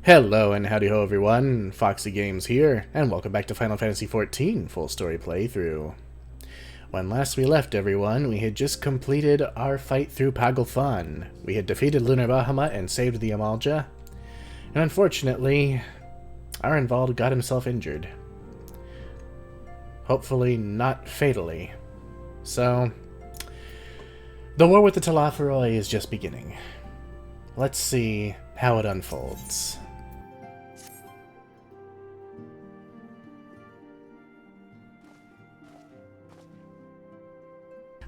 Hello and howdy ho everyone, Foxy Games here, and welcome back to Final Fantasy XIV Full Story Playthrough. When last we left everyone, we had just completed our fight through Paglfan. We had defeated Lunar Bahamut and saved the Amalja, and unfortunately, our involved got himself injured. Hopefully not fatally. So, the war with the Telophoroi is just beginning. Let's see how it unfolds.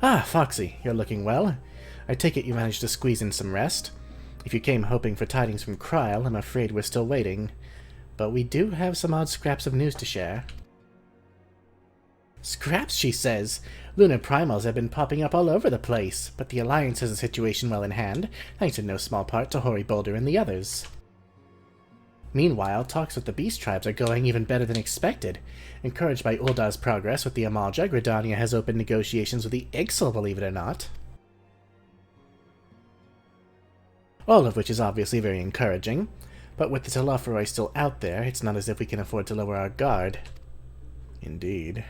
Ah, Foxy, you're looking well. I take it you managed to squeeze in some rest. If you came hoping for tidings from Kryl, I'm afraid we're still waiting. But we do have some odd scraps of news to share. Scraps, she says. Lunar primals have been popping up all over the place, but the Alliance has the situation well in hand, thanks in no small part to Hoary Boulder and the others. Meanwhile, talks with the Beast Tribes are going even better than expected. Encouraged by Ulda's progress with the Amalja, Gridania has opened negotiations with the Ixal, believe it or not. All of which is obviously very encouraging, but with the Telophoroi still out there, it's not as if we can afford to lower our guard. Indeed.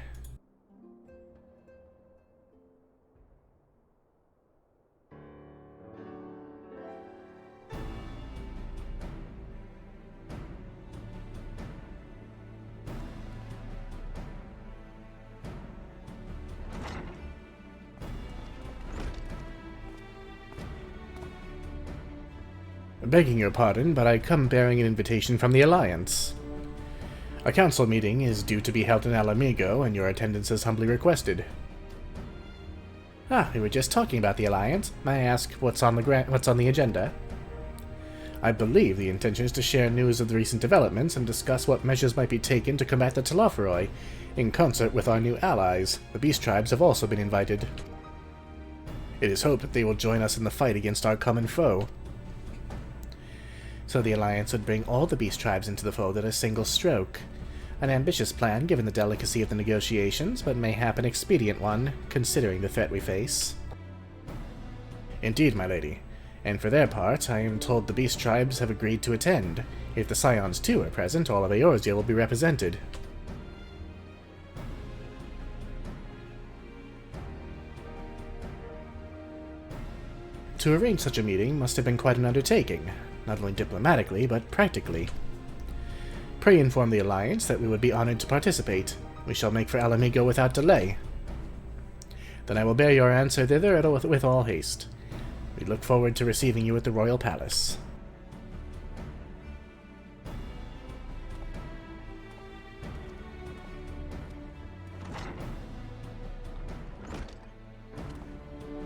Begging your pardon, but I come bearing an invitation from the Alliance. A council meeting is due to be held in Alamigo, and your attendance is humbly requested. Ah, we were just talking about the Alliance. May I ask what's on the agenda? I believe the intention is to share news of the recent developments and discuss what measures might be taken to combat the Telophoroi, in concert with our new allies. The Beast Tribes have also been invited. It is hoped that they will join us in the fight against our common foe. So the Alliance would bring all the Beast Tribes into the fold at a single stroke. An ambitious plan, given the delicacy of the negotiations, but mayhap an expedient one, considering the threat we face. Indeed, my lady. And for their part, I am told the Beast Tribes have agreed to attend. If the Scions too are present, all of Eorzea will be represented. To arrange such a meeting must have been quite an undertaking. Not only diplomatically, but practically. Pray inform the Alliance that we would be honored to participate. We shall make for Alamigo without delay. Then I will bear your answer thither with all haste. We look forward to receiving you at the Royal Palace.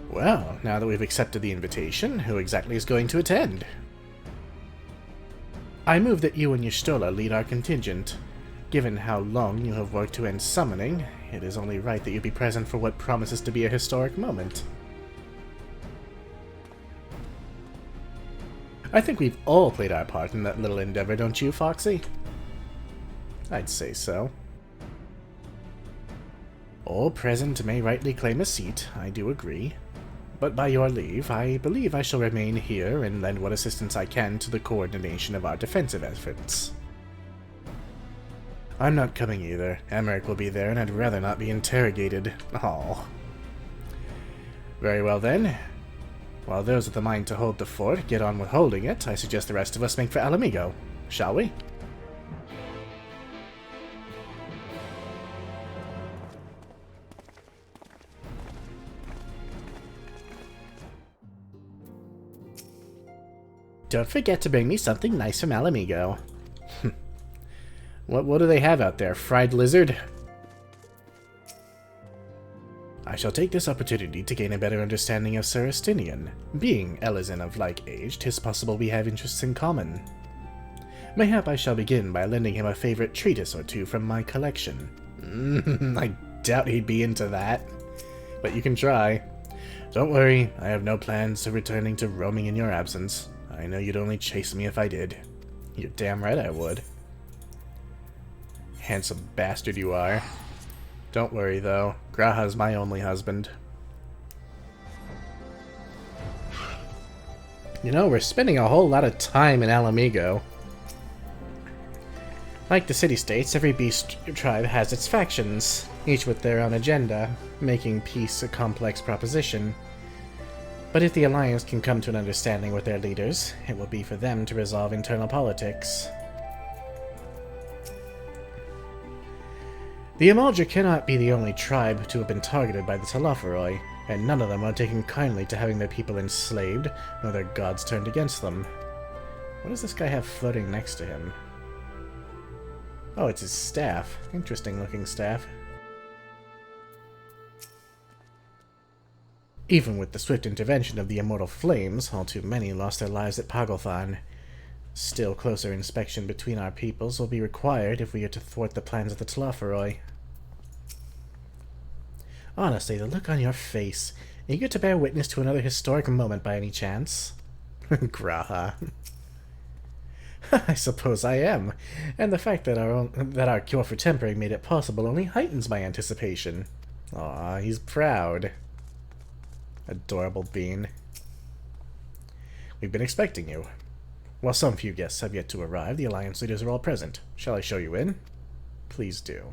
Well, now that we've accepted the invitation, who exactly is going to attend? I move that you and Y'shtola lead our contingent. Given how long you have worked to end summoning, it is only right that you be present for what promises to be a historic moment. I think we've all played our part in that little endeavor, don't you, Foxy? I'd say so. All present may rightly claim a seat, I do agree. But by your leave, I believe I shall remain here and lend what assistance I can to the coordination of our defensive efforts. I'm not coming either. Emmerich will be there, and I'd rather not be interrogated. Oh. Very well then. While those with the mind to hold the fort get on with holding it, I suggest the rest of us make for Alamigo. Shall we? Don't forget to bring me something nice from Alamigo. What do they have out there? Fried lizard? I shall take this opportunity to gain a better understanding of Sir Estinian. Being Elizin of like age, 'tis possible we have interests in common. Mayhap I shall begin by lending him a favorite treatise or two from my collection. I doubt he'd be into that. But you can try. Don't worry, I have no plans of returning to roaming in your absence. I know you'd only chase me if I did. You're damn right I would. Handsome bastard you are. Don't worry, though. Graha's my only husband. You know, we're spending a whole lot of time in Alamigo. Like the city-states, every beast tribe has its factions, each with their own agenda, making peace a complex proposition. But if the Alliance can come to an understanding with their leaders, it will be for them to resolve internal politics. The Eorzea cannot be the only tribe to have been targeted by the Telophoroi, and none of them are taking kindly to having their people enslaved, nor their gods turned against them. What does this guy have floating next to him? Oh, it's his staff. Interesting looking staff. Even with the swift intervention of the immortal flames, all too many lost their lives at Pagothan. Still closer inspection between our peoples will be required if we are to thwart the plans of the Telophoroi. Honestly, the look on your face. Eager to bear witness to another historic moment by any chance? Graha. I suppose I am, and the fact that our cure for tempering made it possible only heightens my anticipation. Aw, he's proud. Adorable bean. We've been expecting you. While some few guests have yet to arrive, the Alliance leaders are all present. Shall I show you in? Please do.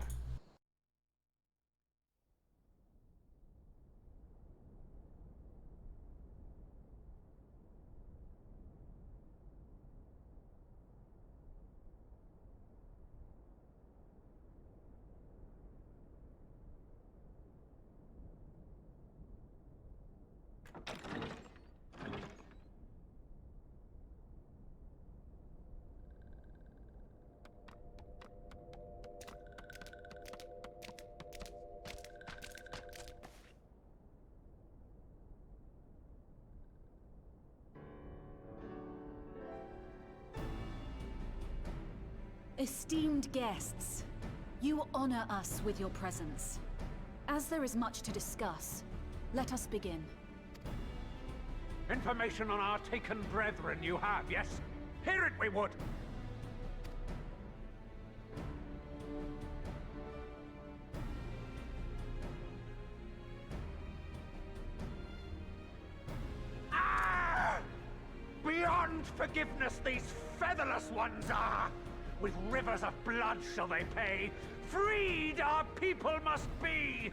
Esteemed guests, you honor us with your presence. As there is much to discuss, let us begin. Information on our taken brethren you have, yes? Hear it we would! Ah! Beyond forgiveness these featherless ones are! With rivers of blood shall they pay. Freed our people must be!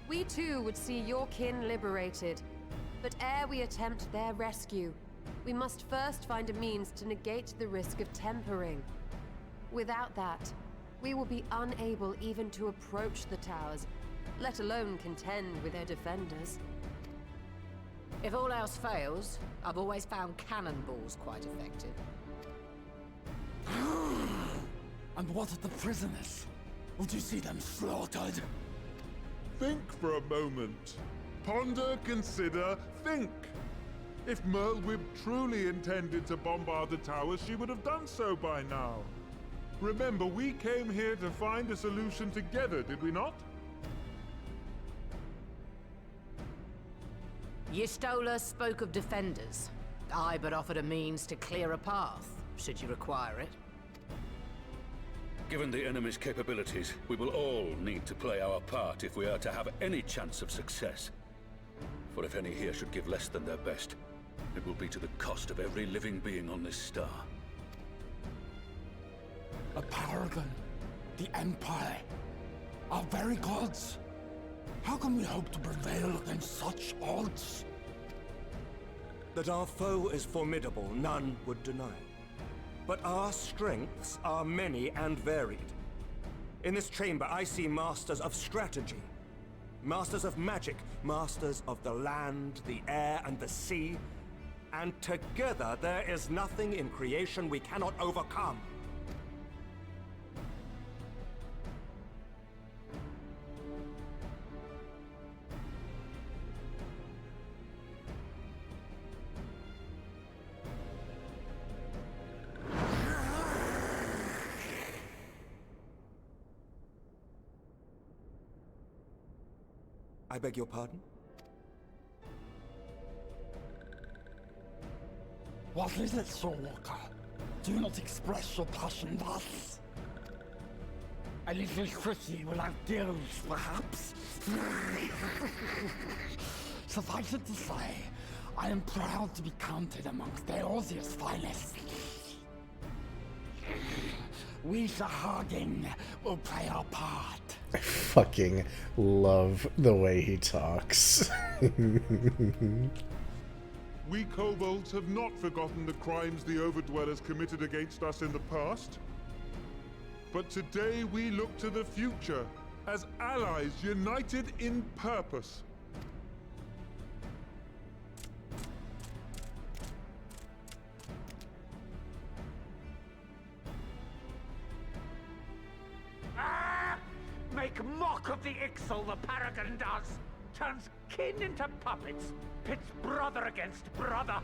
We too would see your kin liberated. But ere we attempt their rescue, we must first find a means to negate the risk of tempering. Without that, we will be unable even to approach the towers, let alone contend with their defenders. If all else fails, I've always found cannonballs quite effective. And what of the prisoners? Would you see them slaughtered? Think for a moment. Ponder, consider, think. If Merlwyb truly intended to bombard the towers, she would have done so by now. Remember, we came here to find a solution together, did we not? Y'Stola spoke of defenders. I but offered a means to clear a path, should you require it. Given the enemy's capabilities, we will all need to play our part if we are to have any chance of success. For if any here should give less than their best, it will be to the cost of every living being on this star. A paragon, the Empire, our very gods. How can we hope to prevail against such odds? That our foe is formidable, none would deny. But our strengths are many and varied. In this chamber, I see masters of strategy, masters of magic, masters of the land, the air, and the sea. And together, there is nothing in creation we cannot overcome. I beg your pardon? What is it, Soulwalker? Do not express your passion thus. A little pretty without gills, perhaps? Suffice it to say, I am proud to be counted amongst Eorzea's finest. We Sahagin will play our part. I fucking love the way he talks. We kobolds have not forgotten the crimes the Overdwellers committed against us in the past. But today we look to the future as allies united in purpose. Make mock of the Ixal the Paragon does! Turns kin into puppets, pits brother against brother.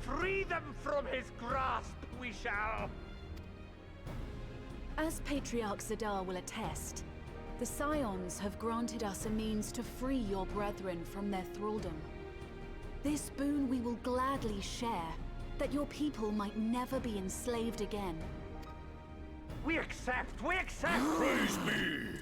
Free them from his grasp, we shall! As Patriarch Zadar will attest, the Scions have granted us a means to free your brethren from their thraldom. This boon we will gladly share, that your people might never be enslaved again. We accept! We accept! Praise me!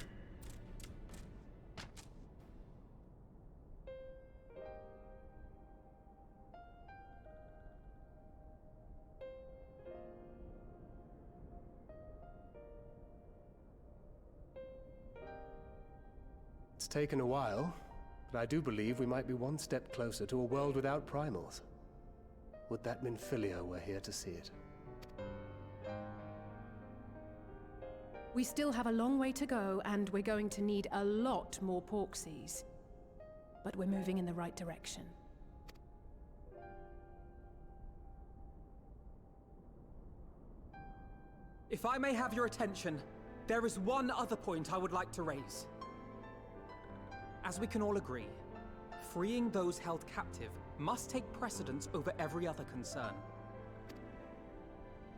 It's taken a while, but I do believe we might be one step closer to a world without primals. Would that mean Leveilleur were here to see it? We still have a long way to go, and we're going to need a lot more porksies. But we're moving in the right direction. If I may have your attention, there is one other point I would like to raise. As we can all agree, freeing those held captive must take precedence over every other concern.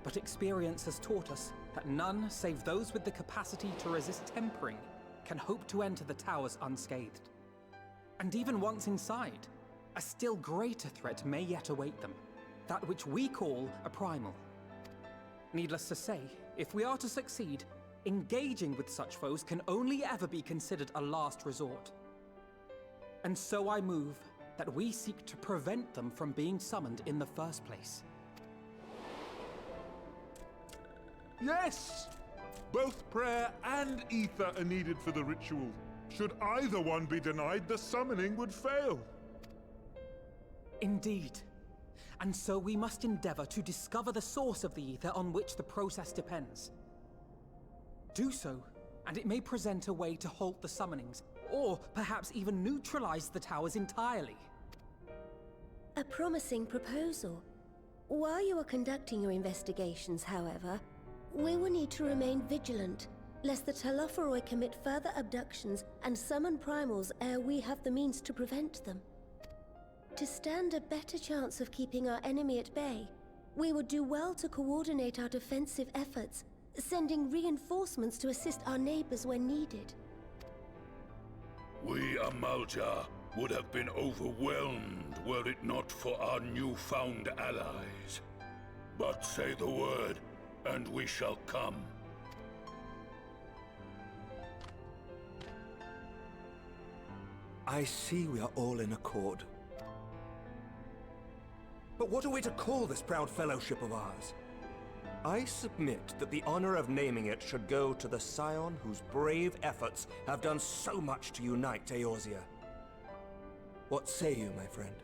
But experience has taught us that none save those with the capacity to resist tempering can hope to enter the towers unscathed. And even once inside, a still greater threat may yet await them, that which we call a primal. Needless to say, if we are to succeed, engaging with such foes can only ever be considered a last resort. And so I move that we seek to prevent them from being summoned in the first place. Yes! Both prayer and ether are needed for the ritual. Should either one be denied, the summoning would fail. Indeed. And so we must endeavor to discover the source of the ether on which the process depends. Do so, and it may present a way to halt the summonings, or perhaps even neutralize the towers entirely. A promising proposal. While you are conducting your investigations, however, we will need to remain vigilant, lest the Telophoroi commit further abductions and summon primals ere we have the means to prevent them. To stand a better chance of keeping our enemy at bay, we would do well to coordinate our defensive efforts, sending reinforcements to assist our neighbors when needed. We Amalja would have been overwhelmed were it not for our newfound allies. But say the word, and we shall come. I see we are all in accord. But what are we to call this proud fellowship of ours? I submit that the honor of naming it should go to the Scion whose brave efforts have done so much to unite Eorzea. What say you, my friend?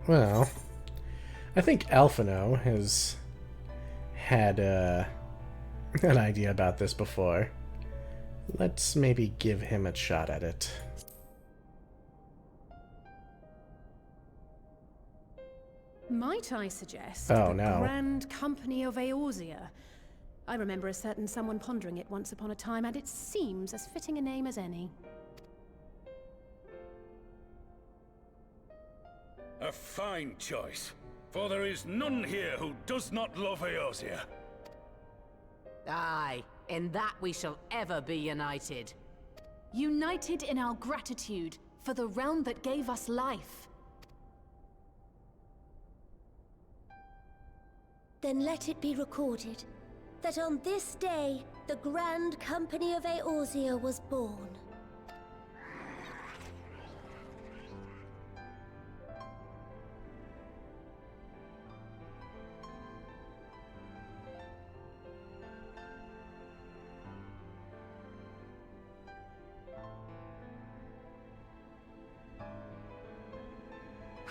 Well, I think Alphino has had an idea about this before. Let's maybe give him a shot at it. Might I suggest Oh, the no. Grand Company of Eorzea? I remember a certain someone pondering it once upon a time, and it seems as fitting a name as any. A fine choice, for there is none here who does not love Eorzea. Aye, in that we shall ever be united. United in our gratitude for the realm that gave us life. Then let it be recorded that on this day, the Grand Company of Eorzea was born.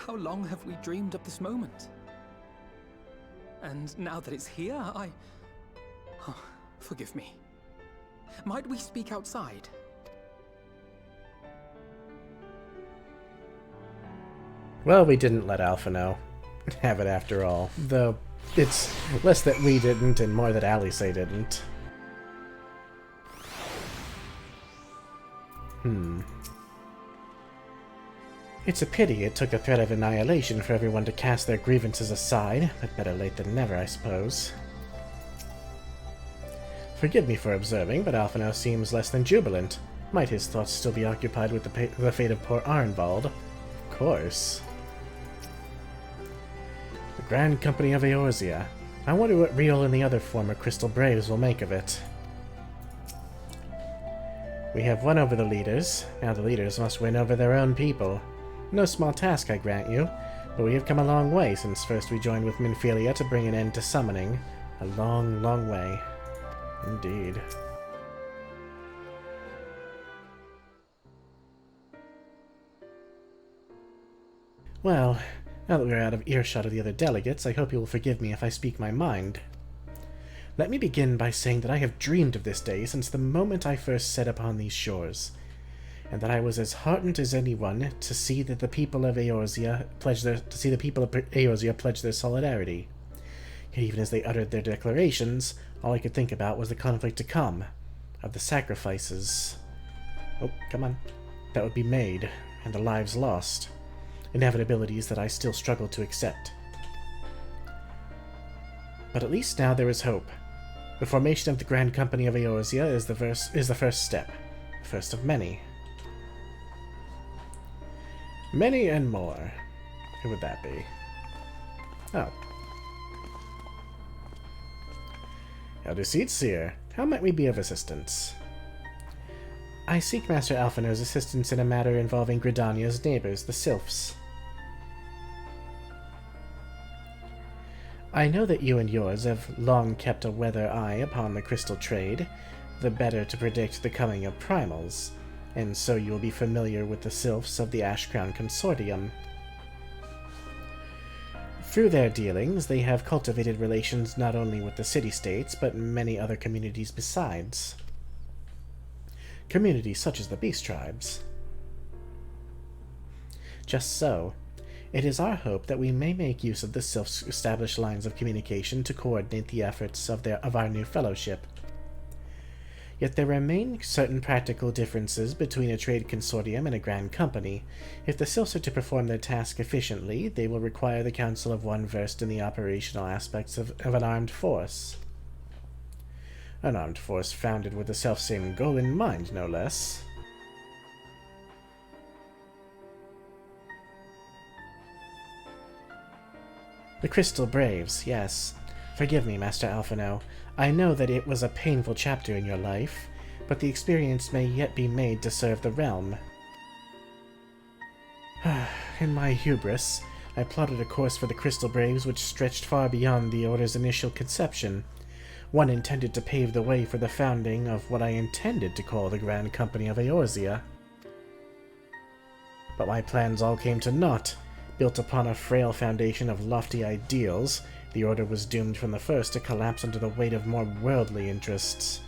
How long have we dreamed of this moment? And now that it's here, Oh, forgive me. Might we speak outside? Well, we didn't let Alpha know. Have it after all. Though, it's less that we didn't and more that Alice didn't. It's a pity it took the threat of annihilation for everyone to cast their grievances aside, but better late than never, I suppose. Forgive me for observing, but Alphinaud seems less than jubilant. Might his thoughts still be occupied with the fate of poor Arnvald? Of course. The Grand Company of Eorzea. I wonder what Riol and the other former Crystal Braves will make of it. We have won over the leaders. Now the leaders must win over their own people. No small task, I grant you, but we have come a long way since first we joined with Minfilia to bring an end to summoning. A long, long way. Indeed. Well, now that we're out of earshot of the other delegates, I hope you will forgive me if I speak my mind. Let me begin by saying that I have dreamed of this day since the moment I first set upon these shores, and that I was as heartened as anyone to see that the people of Eorzea pledge their solidarity. Yet even as they uttered their declarations, all I could think about was the conflict to come, of the sacrifices. Oh, come on. That would be made, and the lives lost. Inevitabilities that I still struggle to accept. But at least now there is hope. The formation of the Grand Company of Eorzea is the first step. First of many. Many and more. Who would that be? Oh. Elder Seer, how might we be of assistance? I seek Master Alphinaud's assistance in a matter involving Gridania's neighbors, the Sylphs. I know that you and yours have long kept a weather eye upon the crystal trade, the better to predict the coming of primals, and so you will be familiar with the Sylphs of the Ashcrown Consortium. Through their dealings, they have cultivated relations not only with the city-states, but many other communities besides. Communities such as the Beast Tribes. Just so. It is our hope that we may make use of the Sylphs' established lines of communication to coordinate the efforts of our new fellowship. Yet there remain certain practical differences between a trade consortium and a grand company. If the Sylphs are to perform their task efficiently, they will require the counsel of one versed in the operational aspects of an armed force. An armed force founded with the self-same goal in mind, no less. The Crystal Braves, yes. Forgive me, Master Alphinaud. I know that it was a painful chapter in your life, but the experience may yet be made to serve the realm. In my hubris, I plotted a course for the Crystal Braves which stretched far beyond the Order's initial conception. One intended to pave the way for the founding of what I intended to call the Grand Company of Eorzea. But my plans all came to naught. Built upon a frail foundation of lofty ideals, the Order was doomed from the first to collapse under the weight of more worldly interests.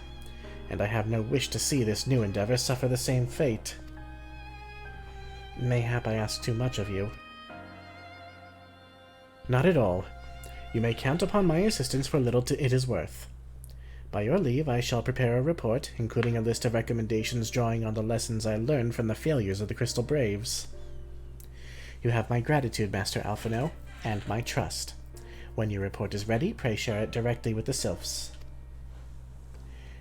And I have no wish to see this new endeavor suffer the same fate. Mayhap I ask too much of you. Not at all. You may count upon my assistance for little it is worth. By your leave, I shall prepare a report, including a list of recommendations drawing on the lessons I learned from the failures of the Crystal Braves. You have my gratitude, Master Alphinaud, and my trust. When your report is ready, pray share it directly with the Sylphs.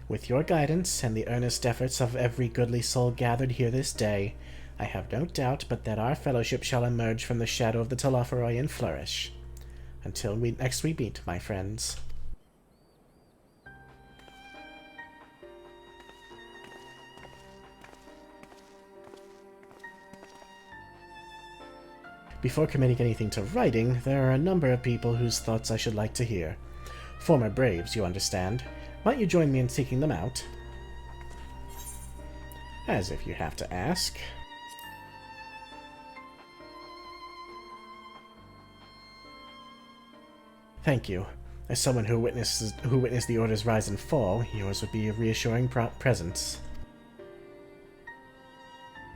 With your guidance and the earnest efforts of every goodly soul gathered here this day, I have no doubt but that our fellowship shall emerge from the shadow of the Telophoroi and flourish. Until next we meet, my friends. Before committing anything to writing, there are a number of people whose thoughts I should like to hear. Former Braves, you understand. Might you join me in seeking them out? As if you have to ask. Thank you. As someone who witnessed the Order's rise and fall, yours would be a reassuring presence.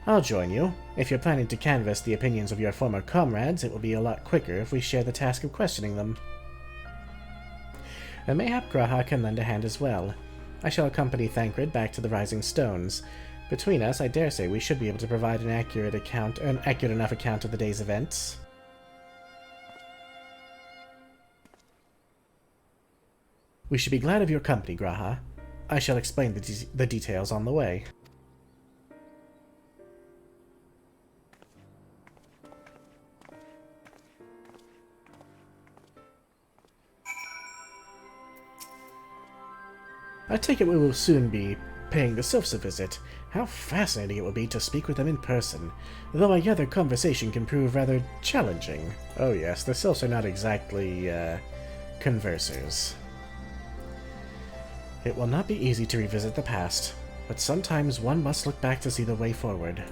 I'll join you. If you're planning to canvass the opinions of your former comrades, it will be a lot quicker if we share the task of questioning them. And mayhap G'raha can lend a hand as well. I shall accompany Thancred back to the Rising Stones. Between us, I dare say we should be able to provide an accurate enough account of the day's events. We should be glad of your company, G'raha. I shall explain the details on the way. I take it we will soon be paying the Sylphs a visit. How fascinating it will be to speak with them in person, though I gather conversation can prove rather challenging. Oh yes, the Sylphs are not exactly, conversers. It will not be easy to revisit the past, but sometimes one must look back to see the way forward.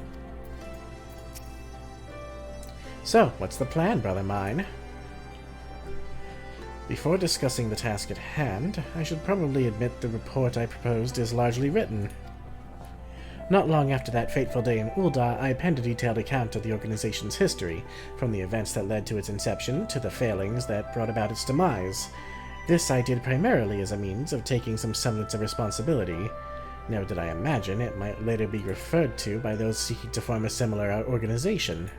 So, what's the plan, brother mine? Before discussing the task at hand, I should probably admit the report I proposed is largely written. Not long after that fateful day in Ul'dah, I penned a detailed account of the organization's history, from the events that led to its inception to the failings that brought about its demise. This I did primarily as a means of taking some semblance of responsibility. Nor did I imagine it might later be referred to by those seeking to form a similar organization.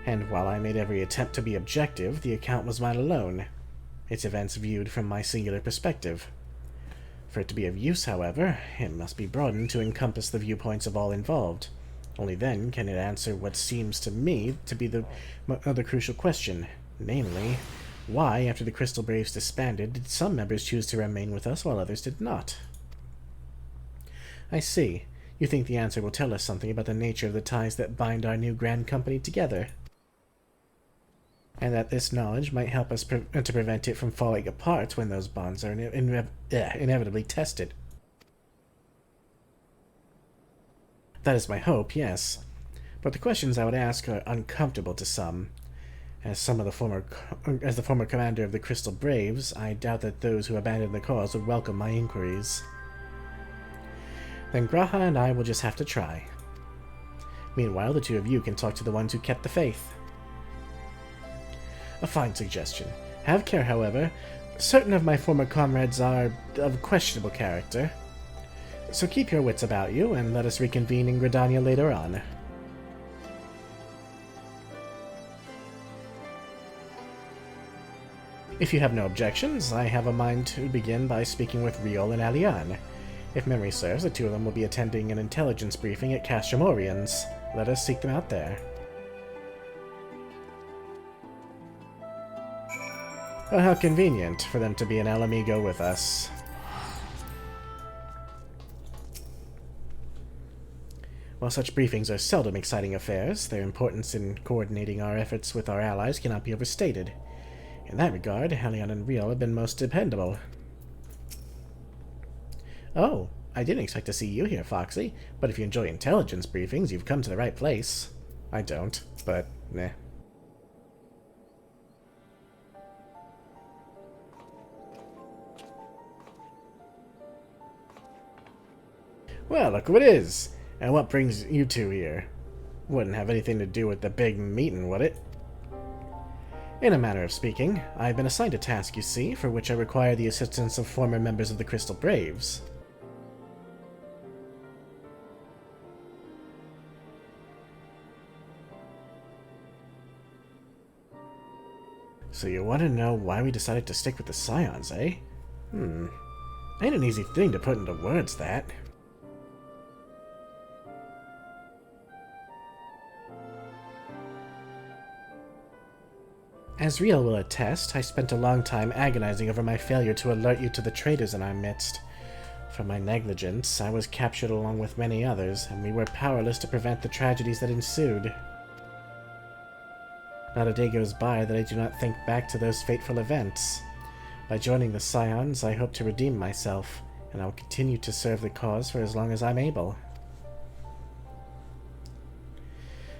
And while I made every attempt to be objective, the account was mine alone, its events viewed from my singular perspective. For it to be of use, however, it must be broadened to encompass the viewpoints of all involved. Only then can it answer what seems to me to be the other crucial question, namely, why, after the Crystal Braves disbanded, did some members choose to remain with us while others did not? I see. You think the answer will tell us something about the nature of the ties that bind our new Grand Company together, and that this knowledge might help us to prevent it from falling apart when those bonds are inevitably tested. That is my hope, yes. But the questions I would ask are uncomfortable to some. As the former commander of the Crystal Braves, I doubt that those who abandoned the cause would welcome my inquiries. Then G'raha and I will just have to try. Meanwhile, the two of you can talk to the ones who kept the faith. A fine suggestion. Have care, however. Certain of my former comrades are of questionable character. So keep your wits about you, and let us reconvene in Gridania later on. If you have no objections, I have a mind to begin by speaking with Riol and Alian. If memory serves, the two of them will be attending an intelligence briefing at Castrum Oriens. Let us seek them out there. Well, how convenient for them to be an Alamigo with us. While such briefings are seldom exciting affairs, their importance in coordinating our efforts with our allies cannot be overstated. In that regard, Helion and Riol have been most dependable. Oh, I didn't expect to see you here, Foxy, but if you enjoy intelligence briefings, you've come to the right place. I don't, but meh. Well, look who it is! And what brings you two here? Wouldn't have anything to do with the big meeting, would it? In a manner of speaking, I've been assigned a task, you see, for which I require the assistance of former members of the Crystal Braves. So you want to know why we decided to stick with the Scions, eh? Ain't an easy thing to put into words, that. As Riol will attest, I spent a long time agonizing over my failure to alert you to the traitors in our midst. For my negligence, I was captured along with many others, and we were powerless to prevent the tragedies that ensued. Not a day goes by that I do not think back to those fateful events. By joining the Scions, I hope to redeem myself, and I will continue to serve the cause for as long as I'm able.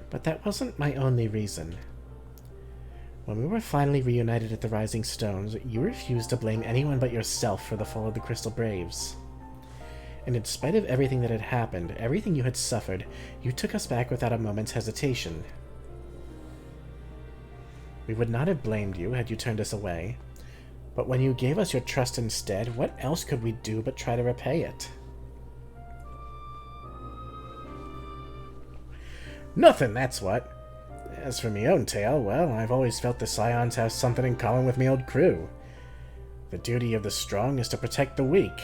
But that wasn't my only reason. When we were finally reunited at the Rising Stones, you refused to blame anyone but yourself for the fall of the Crystal Braves. And in spite of everything that had happened, everything you had suffered, you took us back without a moment's hesitation. We would not have blamed you had you turned us away, but when you gave us your trust instead, what else could we do but try to repay it? Nothing, that's what. As for me own tale, well, I've always felt the Scions have something in common with me old crew. The duty of the strong is to protect the weak.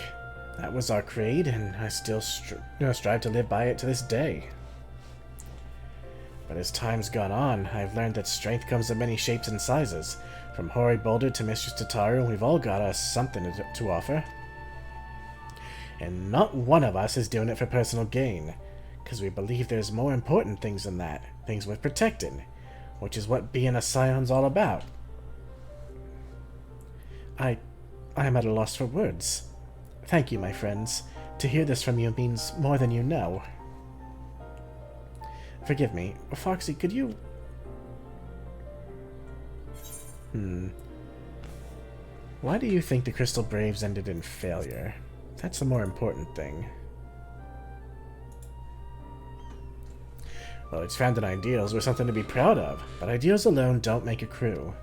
That was our creed, and I still strive to live by it to this day. But as time's gone on, I've learned that strength comes in many shapes and sizes. From Hoary Boulder to Mistress Tataru, we've all got us something to offer. And not one of us is doing it for personal gain, because we believe there's more important things than that, things worth protecting, which is what being a Scion's all about. I am at a loss for words. Thank you, my friends. To hear this from you means more than you know. Forgive me. Foxy, could you... Why do you think the Crystal Braves ended in failure? That's the more important thing. Well, its founding ideals were something to be proud of, but ideals alone don't make a crew.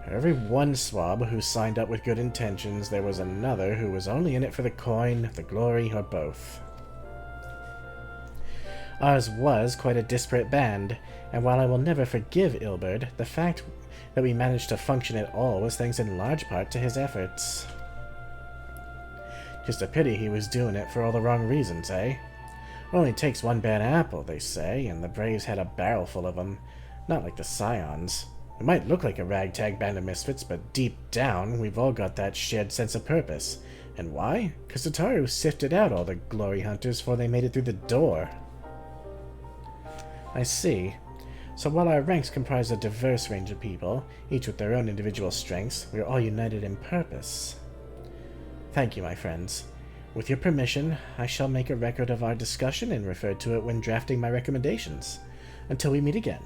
For every one swab who signed up with good intentions, there was another who was only in it for the coin, the glory, or both. Ours was quite a disparate band, and while I will never forgive Ilberd, the fact that we managed to function at all was thanks in large part to his efforts. Just a pity he was doing it for all the wrong reasons, eh? Only takes one bad apple, they say, and the Braves had a barrel full of them. Not like the Scions. We might look like a ragtag band of misfits, but deep down, we've all got that shared sense of purpose. And why? 'Cause Tataru sifted out all the glory hunters before they made it through the door. I see. So while our ranks comprise a diverse range of people, each with their own individual strengths, we are all united in purpose. Thank you, my friends. With your permission, I shall make a record of our discussion and refer to it when drafting my recommendations. Until we meet again.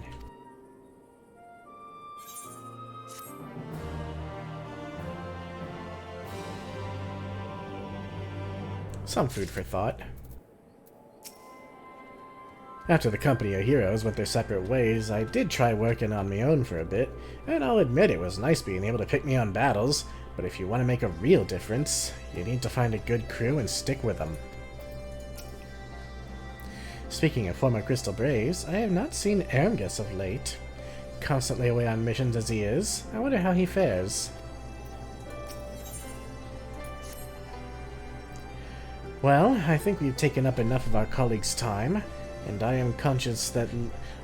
Some food for thought. After the Company of Heroes went their separate ways, I did try working on my own for a bit, and I'll admit it was nice being able to pick me on battles, but if you want to make a real difference, you need to find a good crew and stick with them. Speaking of former Crystal Braves, I have not seen Ermgus of late. Constantly away on missions as he is, I wonder how he fares. Well, I think we've taken up enough of our colleagues' time, and I am conscious that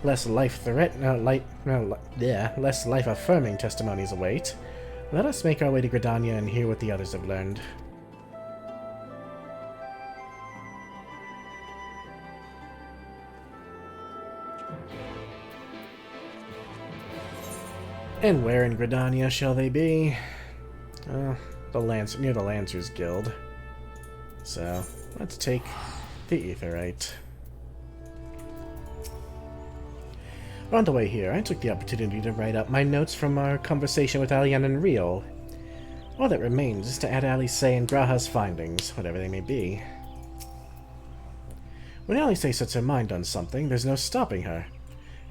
less life-affirming testimonies await. Let us make our way to Gridania and hear what the others have learned. And where in Gridania shall they be? Near the Lancers Guild. So, let's take the Aetheryte. On the way here, I took the opportunity to write up my notes from our conversation with Alian and Riel. All that remains is to add Alice and Graha's findings, whatever they may be. When Alice sets her mind on something, there's no stopping her.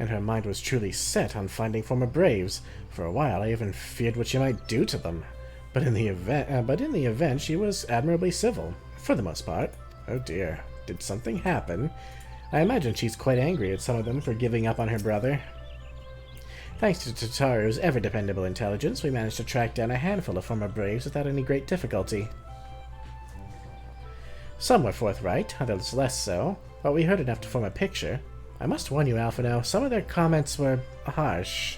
And her mind was truly set on finding former Braves. For a while, I even feared what she might do to them. But in the event, she was admirably civil, for the most part. Oh dear, did something happen? I imagine she's quite angry at some of them for giving up on her brother. Thanks to Tataru's ever-dependable intelligence, we managed to track down a handful of former Braves without any great difficulty. Some were forthright, others less so, but we heard enough to form a picture. I must warn you, Alphino, some of their comments were harsh.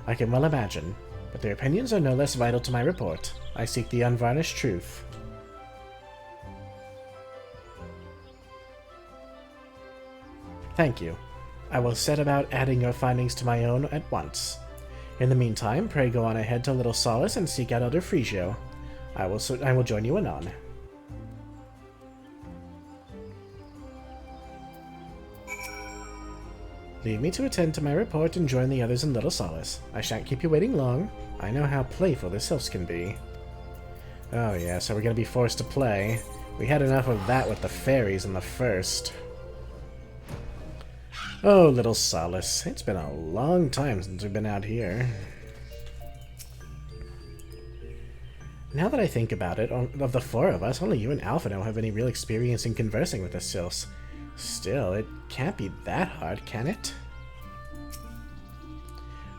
I can well imagine, but their opinions are no less vital to my report. I seek the unvarnished truth. Thank you. I will set about adding your findings to my own at once. In the meantime, pray go on ahead to Little Solace and seek out Elder Frigio. I will join you anon. Leave me to attend to my report and join the others in Little Solace. I shan't keep you waiting long. I know how playful the sylphs can be. Oh yeah, so we're gonna be forced to play. We had enough of that with the fairies in the first. Oh, Little Solace. It's been a long time since we've been out here. Now that I think about it, of the four of us, only you and Alphino have any real experience in conversing with the sylphs. Still, it can't be that hard, can it?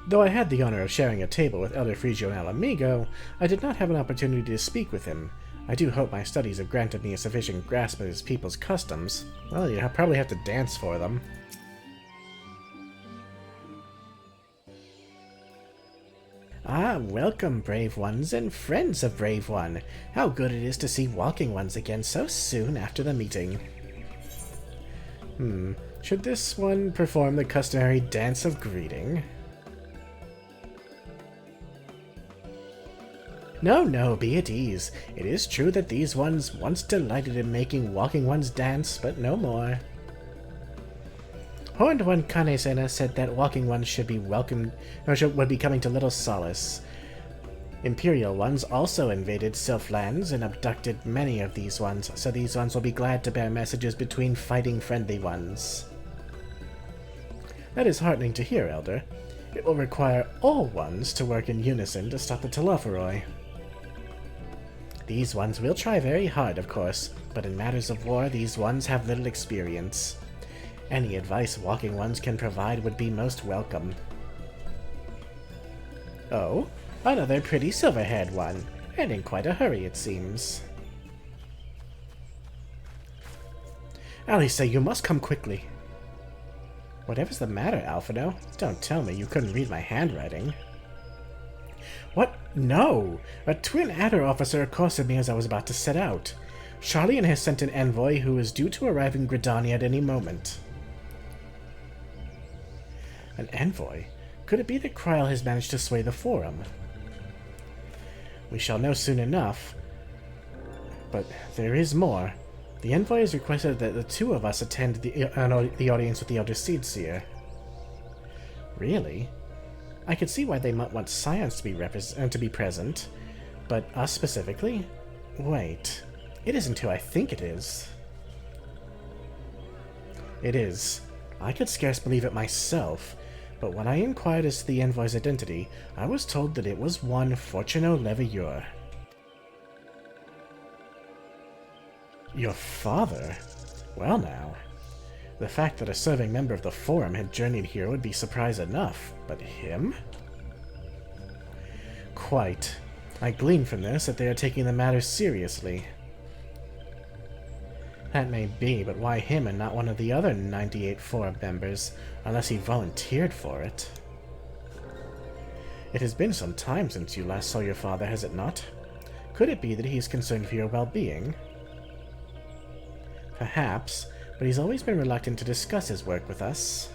Though I had the honor of sharing a table with Elder Frigio and Alamigo, I did not have an opportunity to speak with him. I do hope my studies have granted me a sufficient grasp of his people's customs. Well, you probably have to dance for them. Ah, welcome, brave ones and friends of Brave One. How good it is to see walking ones again so soon after the meeting. Should this one perform the customary dance of greeting? No, be at ease. It is true that these ones once delighted in making walking ones dance, but no more. Horned One Kanesena said that walking ones should be welcomed, or would be coming to Little Solace. Imperial ones also invaded Sylph lands and abducted many of these ones, so these ones will be glad to bear messages between fighting friendly ones. That is heartening to hear, Elder. It will require all ones to work in unison to stop the Telophoroi. These ones will try very hard, of course, but in matters of war, these ones have little experience. Any advice walking ones can provide would be most welcome. Oh, another pretty silver-haired one, and in quite a hurry, it seems. Alice, you must come quickly. Whatever's the matter, Alphino? Don't tell me you couldn't read my handwriting. What? No! A twin adder officer accosted me as I was about to set out. Charlian has sent an envoy who is due to arrive in Gridania at any moment. An envoy? Could it be that Kryl has managed to sway the Forum? We shall know soon enough. But there is more. The envoy has requested that the two of us attend the audience with the Elder Seedseer. Really? I could see why they might want Scions to be present, but us specifically? Wait, it isn't who I think it is. It is. I could scarce believe it myself, but when I inquired as to the envoy's identity, I was told that it was one Fortuno Leveilleur. Your father? Well now. The fact that a serving member of the Forum had journeyed here would be surprise enough, but him? Quite. I glean from this that they are taking the matter seriously. That may be, but why him and not one of the other 98 Forum members, unless he volunteered for it? It has been some time since you last saw your father, has it not? Could it be that he is concerned for your well-being? Perhaps, but he's always been reluctant to discuss his work with us.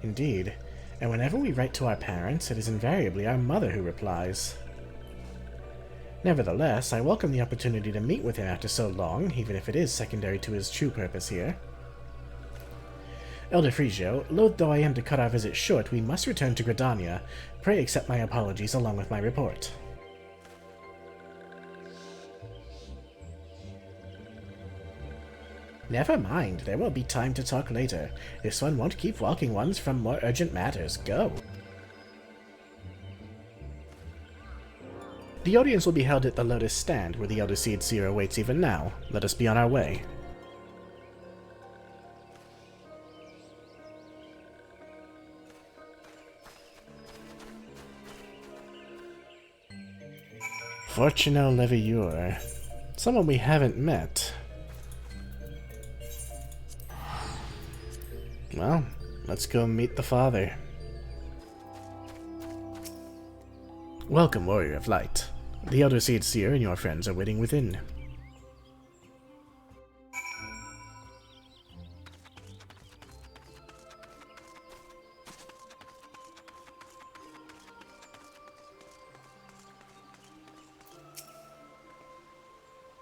Indeed, and whenever we write to our parents, it is invariably our mother who replies. Nevertheless, I welcome the opportunity to meet with him after so long, even if it is secondary to his true purpose here. Elder Frigio, loath though I am to cut our visit short, we must return to Gridania. Pray accept my apologies along with my report. Never mind, there will be time to talk later. This one won't keep walking ones from more urgent matters. Go. The audience will be held at the Lotus Stand, where the Elder Seedseer awaits even now. Let us be on our way. Fortuno Leveilleur. Someone we haven't met. Well, let's go meet the father. Welcome, Warrior of Light. The Elder Seedseer and your friends are waiting within.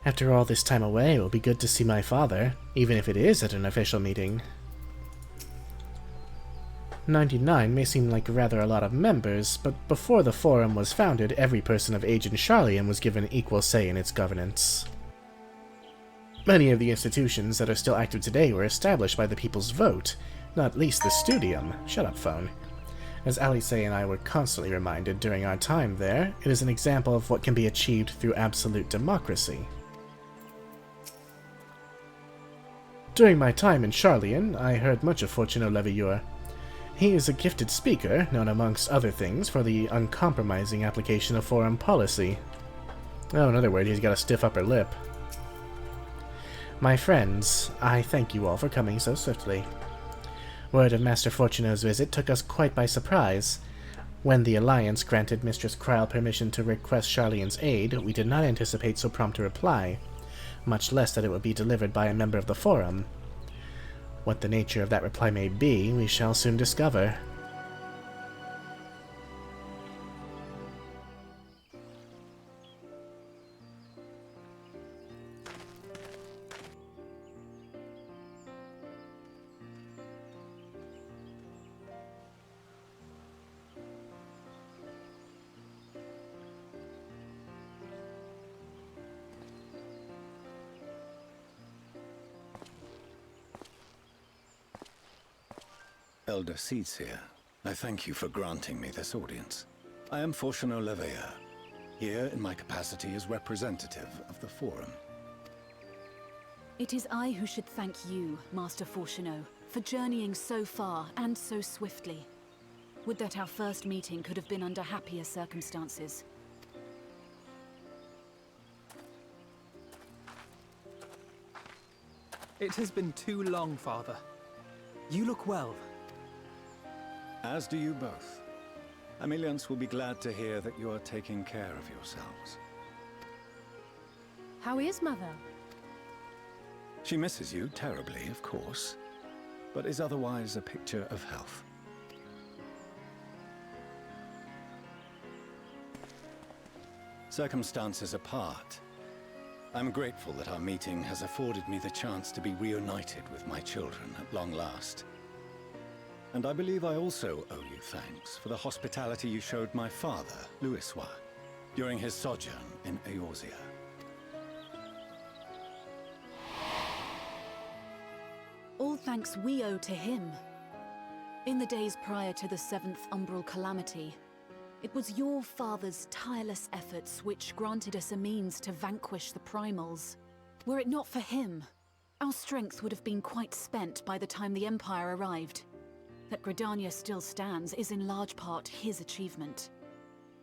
After all this time away, it will be good to see my father, even if it is at an official meeting. 99 may seem like rather a lot of members, but before the Forum was founded, every person of age in Sharlayan was given equal say in its governance. Many of the institutions that are still active today were established by the people's vote, not least the Studium. Shut up, phone. As Alice and I were constantly reminded during our time there, it is an example of what can be achieved through absolute democracy. During my time in Sharlayan, I heard much of Fortuno Leveilleur. He is a gifted speaker, known amongst other things for the uncompromising application of foreign policy. Oh, in other words, he's got a stiff upper lip. My friends, I thank you all for coming so swiftly. Word of Master Fortuno's visit took us quite by surprise. When the Alliance granted Mistress Kryle permission to request Sharlayan's aid, we did not anticipate so prompt a reply, much less that it would be delivered by a member of the Forum. What the nature of that reply may be, we shall soon discover. Elder Seedseer, I thank you for granting me this audience. I am Fortuno Leveilleur, here in my capacity as representative of the Forum. It is I who should thank you, Master Fortuno, for journeying so far and so swiftly. Would that our first meeting could have been under happier circumstances. It has been too long, Father. You look well. As do you both. Ameliance will be glad to hear that you are taking care of yourselves. How is Mother? She misses you terribly, of course, but is otherwise a picture of health. Circumstances apart, I'm grateful that our meeting has afforded me the chance to be reunited with my children at long last. And I believe I also owe you thanks for the hospitality you showed my father, Louisois, during his sojourn in Eorzea. All thanks we owe to him. In the days prior to the 7th Umbral Calamity, it was your father's tireless efforts which granted us a means to vanquish the primals. Were it not for him, our strength would have been quite spent by the time the Empire arrived. That Gridania still stands is in large part his achievement.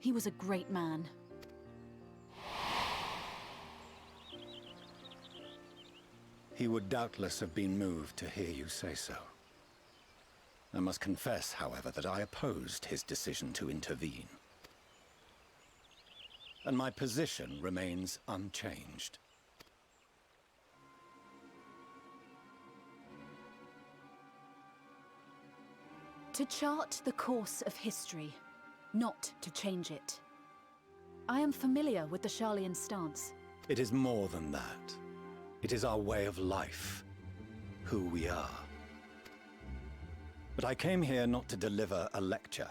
He was a great man. He would doubtless have been moved to hear you say so. I must confess, however, that I opposed his decision to intervene. And my position remains unchanged. To chart the course of history, not to change it. I am familiar with the Sharlayan stance. It is more than that. It is our way of life, who we are. But I came here not to deliver a lecture,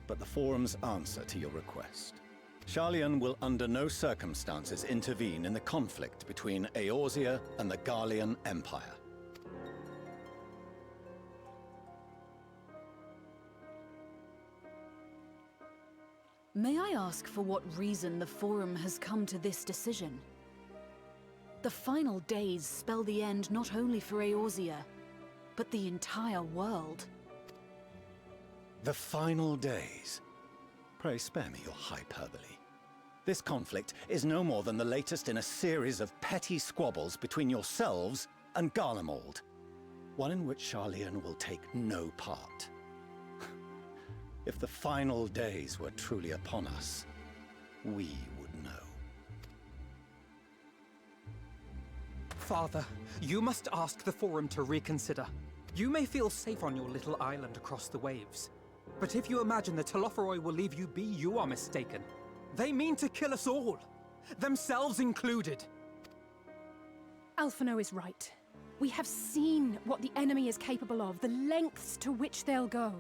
but the Forum's answer to your request. Sharlayan will under no circumstances intervene in the conflict between Eorzea and the Garlean Empire. May I ask for what reason the Forum has come to this decision? The final days spell the end not only for Eorzea, but the entire world. The final days? Pray spare me your hyperbole. This conflict is no more than the latest in a series of petty squabbles between yourselves and Garlemald. One in which Sharlayan will take no part. If the final days were truly upon us, we would know. Father, you must ask the Forum to reconsider. You may feel safe on your little island across the waves. But if you imagine the Telophoroi will leave you be, you are mistaken. They mean to kill us all, themselves included. Alphino is right. We have seen what the enemy is capable of, the lengths to which they'll go.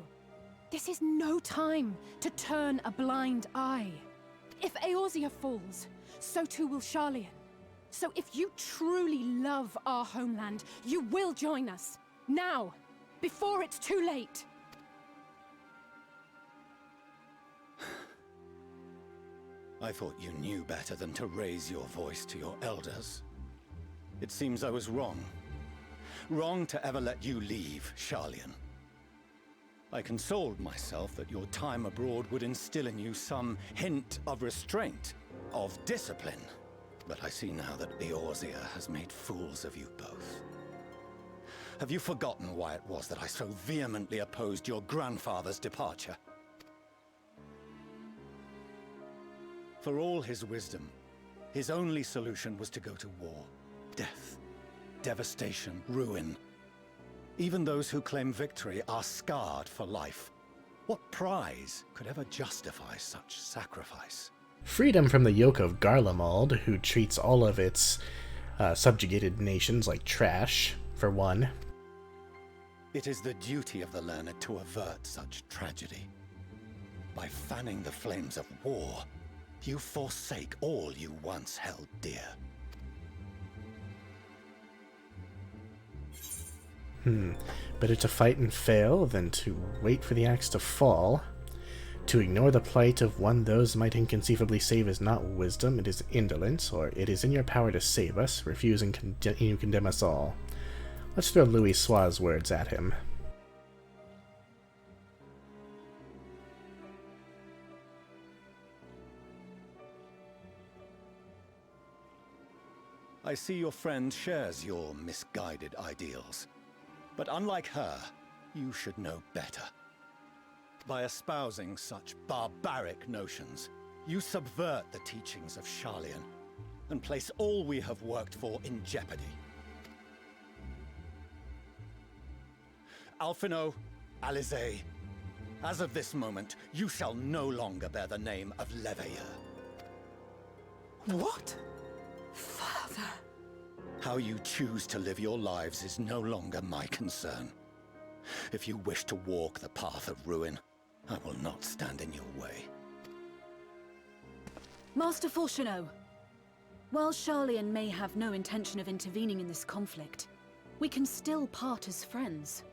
This is no time to turn a blind eye. If Eorzea falls, so too will Sharlayan. So if you truly love our homeland, you will join us. Now, before it's too late. I thought you knew better than to raise your voice to your elders. It seems I was wrong. Wrong to ever let you leave, Sharlayan. I consoled myself that your time abroad would instill in you some hint of restraint, of discipline. But I see now that Eorzea has made fools of you both. Have you forgotten why it was that I so vehemently opposed your grandfather's departure? For all his wisdom, his only solution was to go to war. Death, devastation, ruin. Even those who claim victory are scarred for life. What prize could ever justify such sacrifice? Freedom from the yoke of Garlemald, who treats all of its subjugated nations like trash, for one. It is the duty of the learned to avert such tragedy. By fanning the flames of war, you forsake all you once held dear. Better to fight and fail than to wait for the axe to fall. To ignore the plight of one those might inconceivably save is not wisdom, it is indolence, or it is in your power to save us, refuse and you condemn us all. Let's throw Louis Sois's words at him. I see your friend shares your misguided ideals. But unlike her, you should know better. By espousing such barbaric notions, you subvert the teachings of Sharlayan and place all we have worked for in jeopardy. Alphino, Alizé, as of this moment, you shall no longer bear the name of Leveilleur. What? Father! How you choose to live your lives is no longer my concern. If you wish to walk the path of ruin, I will not stand in your way. Master Fourcheneau, while Sharlayan may have no intention of intervening in this conflict, we can still part as friends.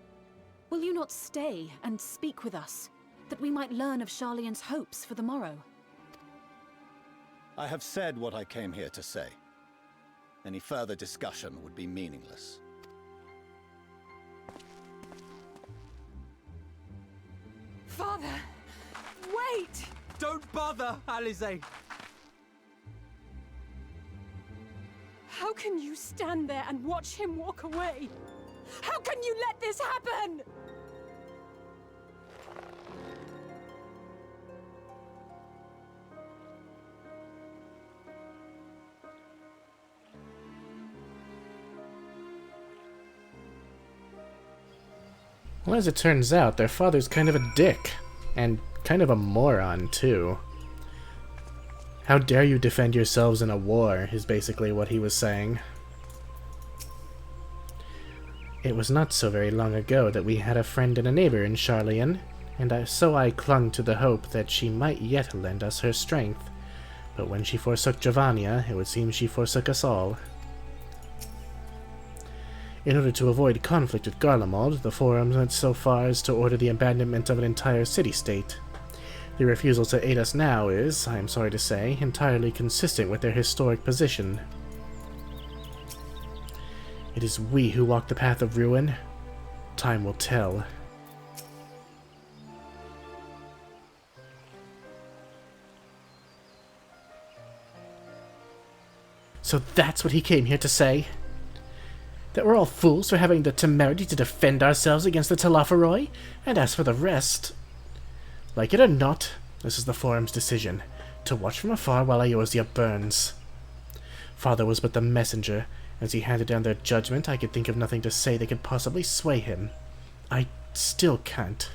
Will you not stay and speak with us, that we might learn of Sharlayan's hopes for the morrow? I have said what I came here to say. Any further discussion would be meaningless. Father! Wait! Don't bother, Alizé! How can you stand there and watch him walk away? How can you let this happen? Well, as it turns out, their father's kind of a dick. And kind of a moron, too. How dare you defend yourselves in a war, is basically what he was saying. It was not so very long ago that we had a friend and a neighbor in Sharlayan, and so I clung to the hope that she might yet lend us her strength. But when she forsook Giovannia, it would seem she forsook us all. In order to avoid conflict with Garlemald, the Forum went so far as to order the abandonment of an entire city-state. The refusal to aid us now is, I am sorry to say, entirely consistent with their historic position. It is we who walk the path of ruin. Time will tell. So that's what he came here to say? That we're all fools for having the temerity to defend ourselves against the Telophoroi? And as for the rest... Like it or not, this is the Forum's decision, to watch from afar while Eorzea burns. Father was but the messenger. As he handed down their judgment, I could think of nothing to say that could possibly sway him. I still can't.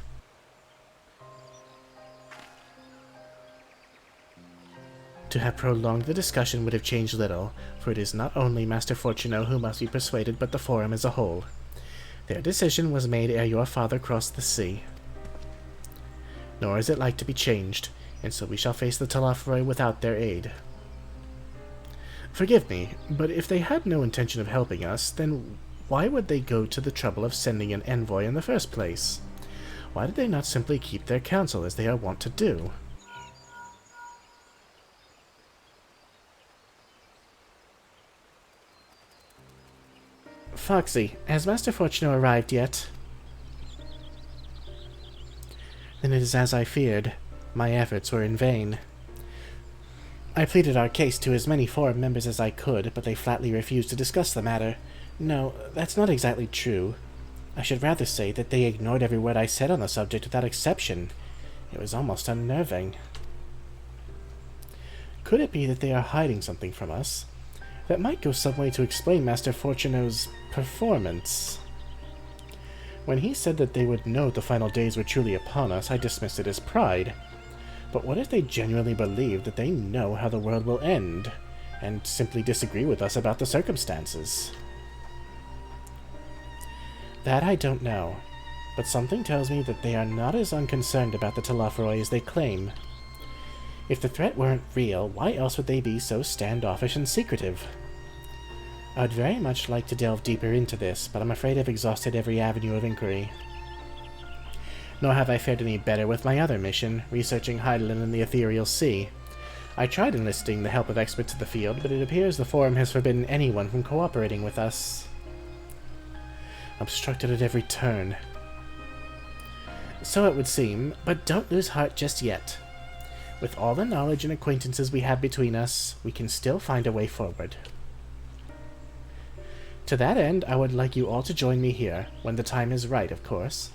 To have prolonged the discussion would have changed little, for it is not only Master Fourcheneau who must be persuaded, but the Forum as a whole. Their decision was made ere your father crossed the sea. nor is it like to be changed, and so we shall face the Telophoroi without their aid. Forgive me, but if they had no intention of helping us, then why would they go to the trouble of sending an envoy in the first place? Why did they not simply keep their counsel as they are wont to do? Foxy, has Master Fortuno arrived yet? Then it is as I feared. My efforts were in vain. I pleaded our case to as many forum members as I could, but they flatly refused to discuss the matter. No, that's not exactly true. I should rather say that they ignored every word I said on the subject without exception. It was almost unnerving. Could it be that they are hiding something from us? That might go some way to explain Master Fortuno's performance. When he said that they would know the final days were truly upon us, I dismissed it as pride. But what if they genuinely believe that they know how the world will end, and simply disagree with us about the circumstances? That I don't know, but something tells me that they are not as unconcerned about the Telophoroi as they claim. If the threat weren't real, why else would they be so standoffish and secretive? I'd very much like to delve deeper into this, but I'm afraid I've exhausted every avenue of inquiry. Nor have I fared any better with my other mission, researching Hydaelyn and the Ethereal Sea. I tried enlisting the help of experts in the field, but it appears the Forum has forbidden anyone from cooperating with us. Obstructed at every turn. So it would seem, but don't lose heart just yet. With all the knowledge and acquaintances we have between us, we can still find a way forward. To that end, I would like you all to join me here, when the time is right, of course.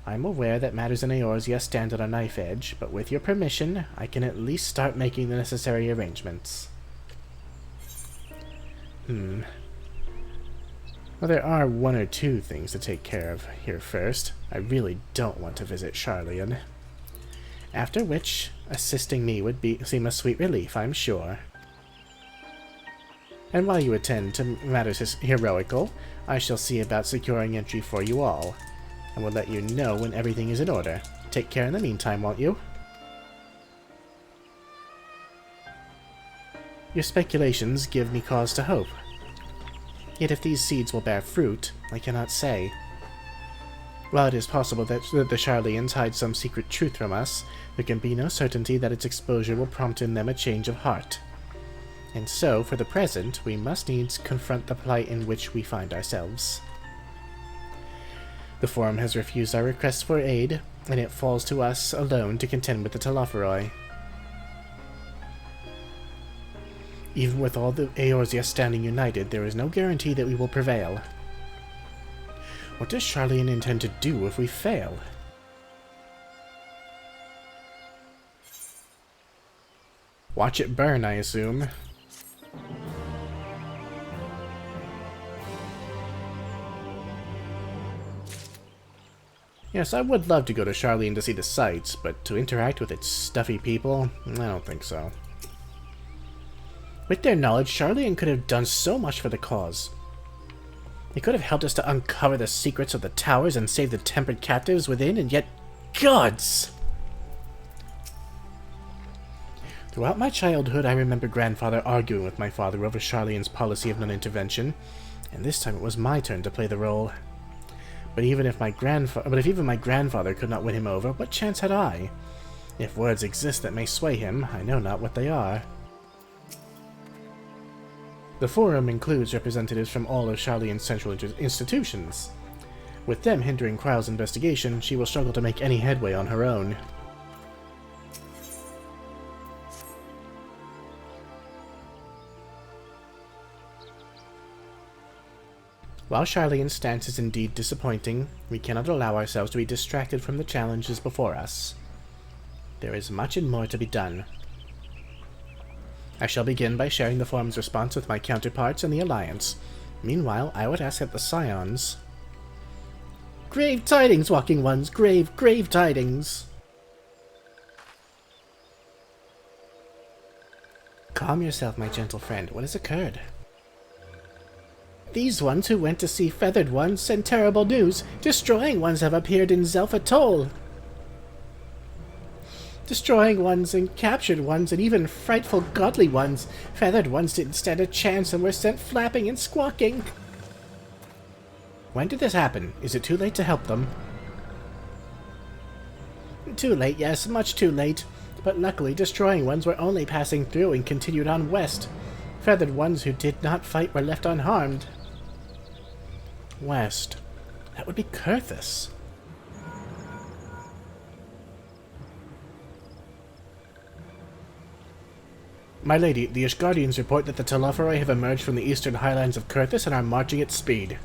I am aware that matters in Eorzea stand on a knife edge, but with your permission, I can at least start making the necessary arrangements. Well, there are one or two things to take care of here first. I really don't want to visit Sharlayan. After which, assisting me would seem a sweet relief, I'm sure. And while you attend to matters heroical, I shall see about securing entry for you all, and will let you know when everything is in order. Take care in the meantime, won't you? Your speculations give me cause to hope. Yet if these seeds will bear fruit, I cannot say. While it is possible that the Sharlayans hide some secret truth from us, there can be no certainty that its exposure will prompt in them a change of heart. And so, for the present, we must needs confront the plight in which we find ourselves. The Forum has refused our requests for aid, and it falls to us alone to contend with the Telophoroi. Even with all the Eorzea standing united, there is no guarantee that we will prevail. What does Sharlayan intend to do if we fail? Watch it burn, I assume. Yes, I would love to go to Sharlayan to see the sights, but to interact with its stuffy people, I don't think so. With their knowledge, Sharlayan could have done so much for the cause. They could have helped us to uncover the secrets of the towers and save the tempered captives within, and yet, gods! Throughout my childhood, I remember grandfather arguing with my father over Sharlayan's policy of non-intervention, and this time it was my turn to play the role. But even if my grandfather could not win him over, what chance had I? If words exist that may sway him, I know not what they are. The Forum includes representatives from all of Sharlayan's central institutions. With them hindering Kryle's investigation, she will struggle to make any headway on her own. While Sharlayan's stance is indeed disappointing, we cannot allow ourselves to be distracted from the challenges before us. There is much and more to be done. I shall begin by sharing the Forum's response with my counterparts in the Alliance. Meanwhile, I would ask that the Scions... Grave tidings, Walking Ones! Grave, grave tidings! Calm yourself, my gentle friend. What has occurred? These ones who went to see feathered ones send terrible news. Destroying ones have appeared in Zelf Atoll. Destroying ones and captured ones and even frightful godly ones. Feathered ones didn't stand a chance and were sent flapping and squawking. When did this happen? Is it too late to help them? Too late, yes, much too late. But luckily, destroying ones were only passing through and continued on west. Feathered ones who did not fight were left unharmed. West. That would be Kurthus. My lady, the Ishgardians report that the Telophoroi have emerged from the eastern highlands of Kurthus and are marching at speed.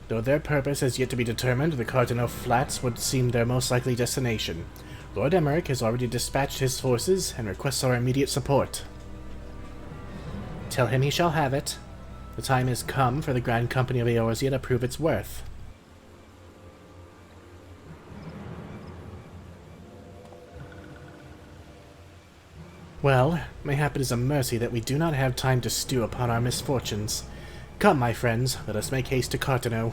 Though their purpose has yet to be determined, the Cardinal Flats would seem their most likely destination. Lord Emmerich has already dispatched his forces and requests our immediate support. Tell him he shall have it. The time has come for the Grand Company of Eorzea to prove its worth. Well, mayhap it is a mercy that we do not have time to stew upon our misfortunes. Come, my friends, let us make haste to Cartano.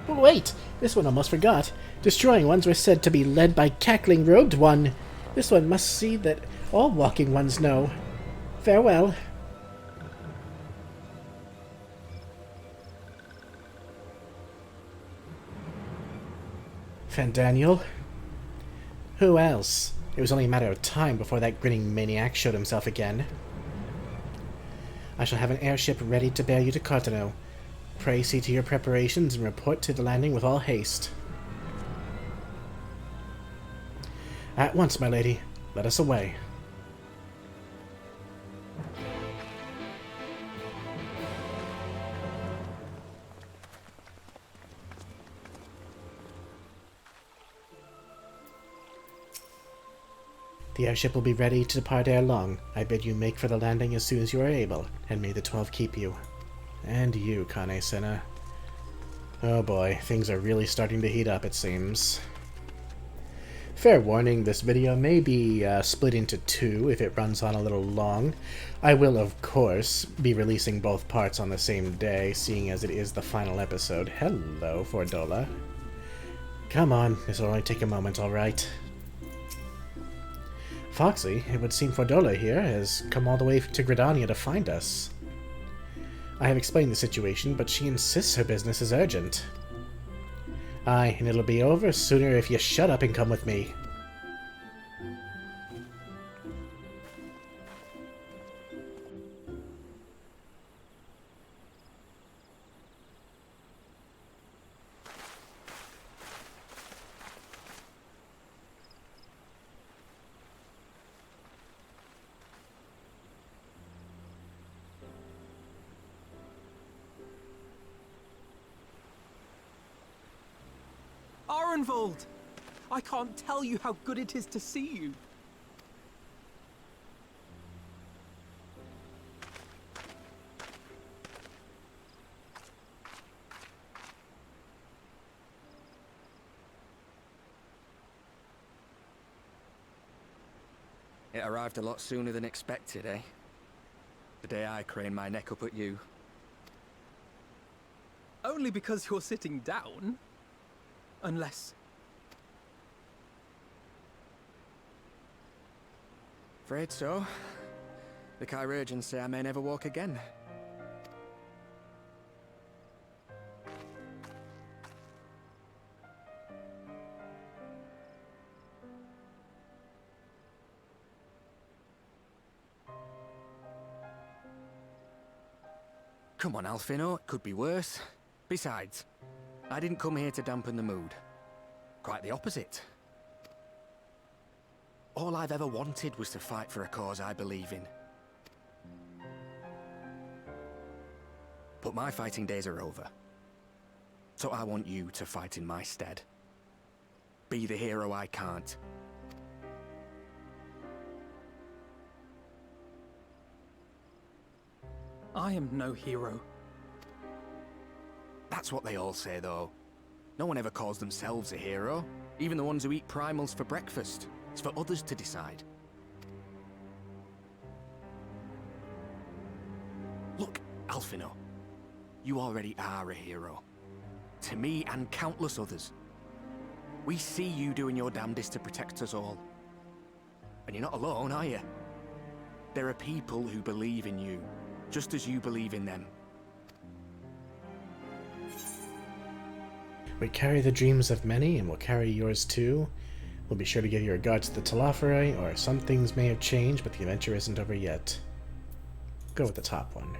Wait! This one almost forgot. Destroying ones were said to be led by cackling robed one. This one must see that all walking ones know. Farewell. Fandaniel? Who else? It was only a matter of time before that grinning maniac showed himself again. I shall have an airship ready to bear you to Cartano. Pray see to your preparations and report to the landing with all haste. At once, my lady. Let us away. The airship will be ready to depart ere long. I bid you make for the landing as soon as you are able, and may the 12 keep you. And you, Kane Senna. Oh boy, things are really starting to heat up, it seems. Fair warning, this video may be split into two if it runs on a little long. I will, of course, be releasing both parts on the same day, seeing as it is the final episode. Hello, Fordola. Come on, this will only take a moment, alright? Foxy, it would seem Fordola here has come all the way to Gridania to find us. I have explained the situation, but she insists her business is urgent. Aye, and it'll be over sooner if you shut up and come with me. Arenvold! I can't tell you how good it is to see you. It arrived a lot sooner than expected, eh? The day I craned my neck up at you. Only because you're sitting down. Unless... Afraid so. The chirurgeons say I may never walk again. Come on, Alfino, it could be worse. Besides, I didn't come here to dampen the mood. Quite the opposite. All I've ever wanted was to fight for a cause I believe in. But my fighting days are over. So I want you to fight in my stead. Be the hero I can't. I am no hero. That's what they all say, though. No one ever calls themselves a hero. Even the ones who eat primals for breakfast. It's for others to decide. Look, Alfino. You already are a hero. to me and countless others. We see you doing your damnedest to protect us all. And you're not alone, are you? There are people who believe in you, just as you believe in them. We carry the dreams of many, and we'll carry yours too. We'll be sure to give you regards to the Telophori, or some things may have changed, but the adventure isn't over yet. Go with the top one.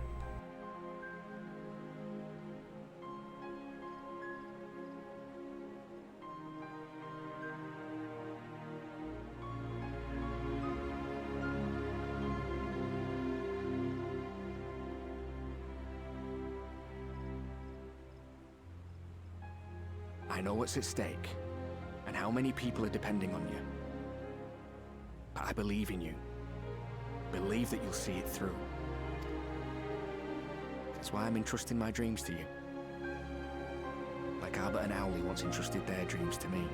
I know what's at stake, and how many people are depending on you. But I believe in you. Believe that you'll see it through. That's why I'm entrusting my dreams to you. Like Albert and Owley once entrusted their dreams to me.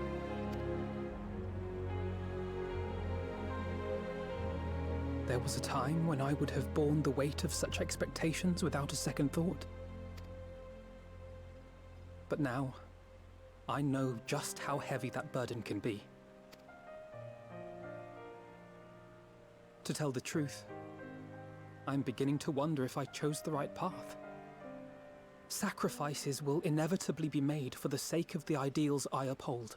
There was a time when I would have borne the weight of such expectations without a second thought. But now, I know just how heavy that burden can be. To tell the truth, I'm beginning to wonder if I chose the right path. Sacrifices will inevitably be made for the sake of the ideals I uphold.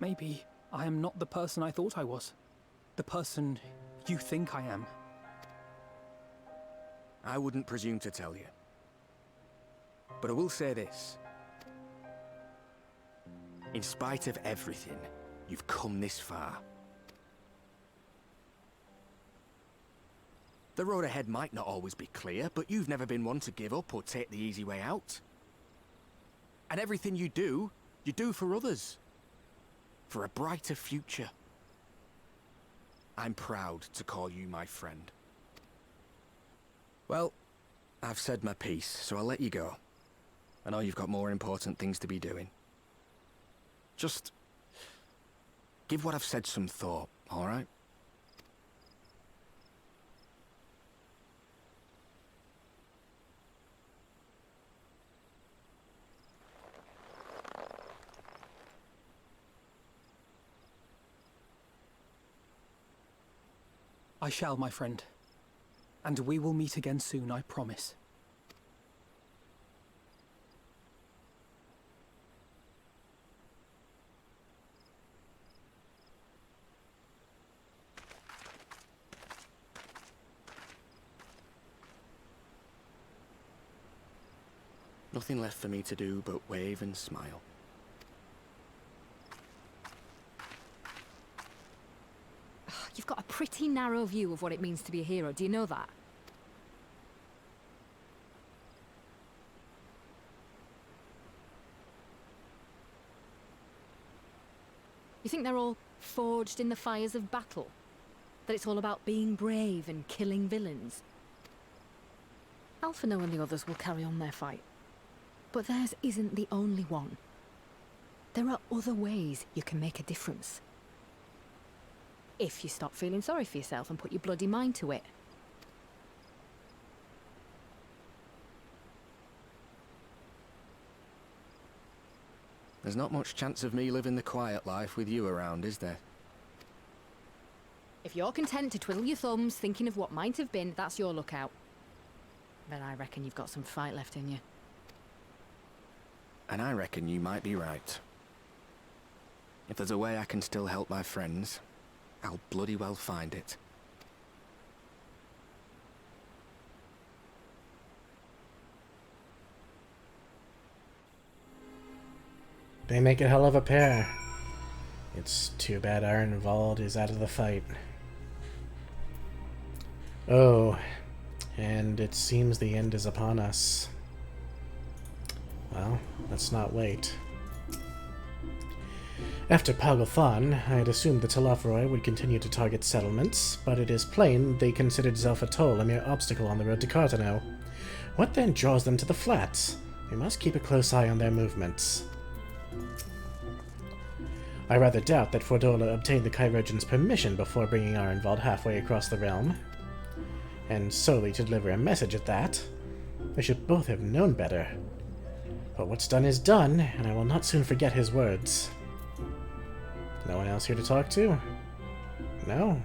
Maybe I am not the person I thought I was. The person you think I am. I wouldn't presume to tell you. But I will say this. In spite of everything, you've come this far. The road ahead might not always be clear, but you've never been one to give up or take the easy way out. And everything you do for others. For a brighter future. I'm proud to call you my friend. Well, I've said my piece, so I'll let you go. I know you've got more important things to be doing. Just give what I've said some thought, all right? I shall, my friend. And we will meet again soon, I promise. Nothing left for me to do but wave and smile. You've got a pretty narrow view of what it means to be a hero, do you know that? You think they're all forged in the fires of battle? That it's all about being brave and killing villains? Alphino and the others will carry on their fight. But theirs isn't the only one. There are other ways you can make a difference. If you stop feeling sorry for yourself and put your bloody mind to it. There's not much chance of me living the quiet life with you around, is there? If you're content to twiddle your thumbs thinking of what might have been, that's your lookout. Then I reckon you've got some fight left in you. And I reckon you might be right. If there's a way I can still help my friends, I'll bloody well find it. They make a hell of a pair. It's too bad Ironvald is out of the fight. Oh, and it seems the end is upon us. Well, let's not wait. After Pagothan, I had assumed the Telophori would continue to target settlements, but it is plain they considered Zelfatol a mere obstacle on the road to Cartano. What then draws them to the flats? We must keep a close eye on their movements. I rather doubt that Fordola obtained the Chirurgeon's permission before bringing Ironvald halfway across the realm. And solely to deliver a message at that. They should both have known better. But what's done is done, and I will not soon forget his words. No one else here to talk to? No?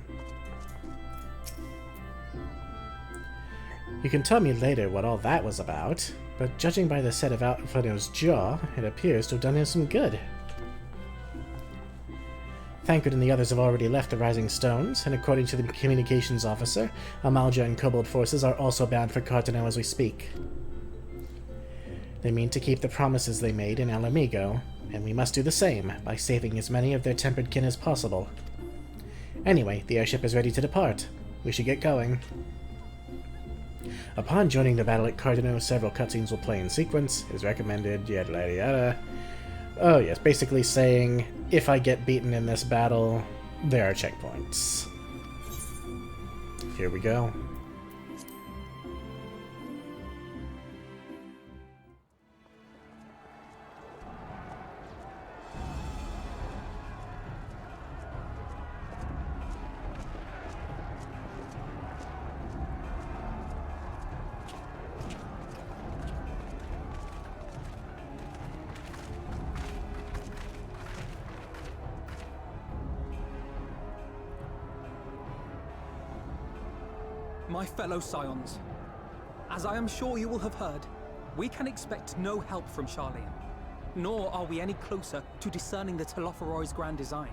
You can tell me later what all that was about, but judging by the set of Alfredo's jaw, it appears to have done him some good. Thancred and the others have already left the Rising Stones, and according to the communications officer, Amalja and Kobold forces are also bound for Carteneau as we speak. They mean to keep the promises they made in Alamigo, and we must do the same by saving as many of their tempered kin as possible. Anyway, the airship is ready to depart. We should get going. Upon joining the battle at Carteneau, several cutscenes will play in sequence, is recommended, yada yada yada. Oh yes, basically saying, if I get beaten in this battle, there are checkpoints. Here we go. My fellow Scions, as I am sure you will have heard, we can expect no help from Charlian, nor are we any closer to discerning the Telophoroi's grand design.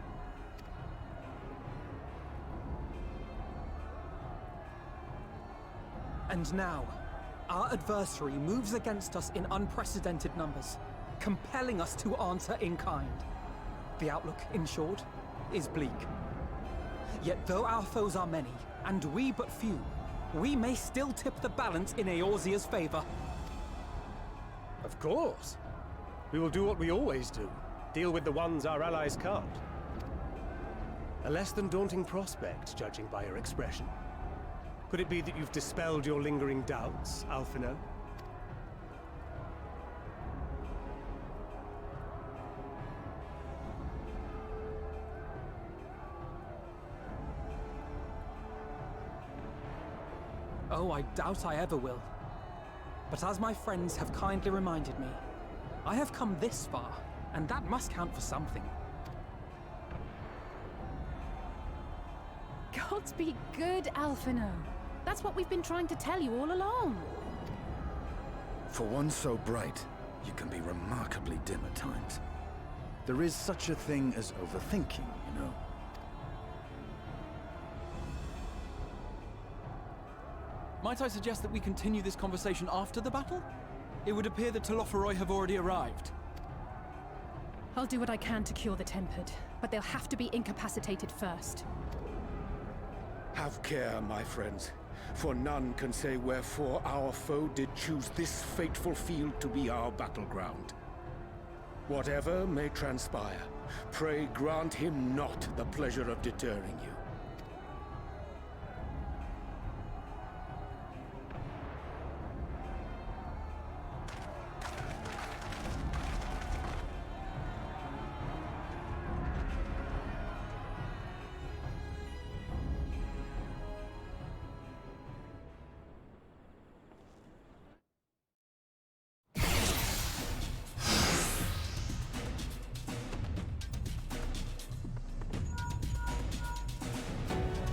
And now, our adversary moves against us in unprecedented numbers, compelling us to answer in kind. The outlook, in short, is bleak. Yet though our foes are many, and we but few, we may still tip the balance in Eorzea's favor. Of course. We will do what we always do. Deal with the ones our allies can't. A less than daunting prospect, judging by your expression. Could it be that you've dispelled your lingering doubts, Alphino? Oh, I doubt I ever will. But as my friends have kindly reminded me, I have come this far, and that must count for something. Gods be good, Alphino. That's what we've been trying to tell you all along. For one so bright, you can be remarkably dim at times. There is such a thing as overthinking, you know. Might I suggest that we continue this conversation after the battle? It would appear that Telophoroi have already arrived. I'll do what I can to cure the tempered, but they'll have to be incapacitated first. Have care, my friends, for none can say wherefore our foe did choose this fateful field to be our battleground. Whatever may transpire, pray grant him not the pleasure of deterring you.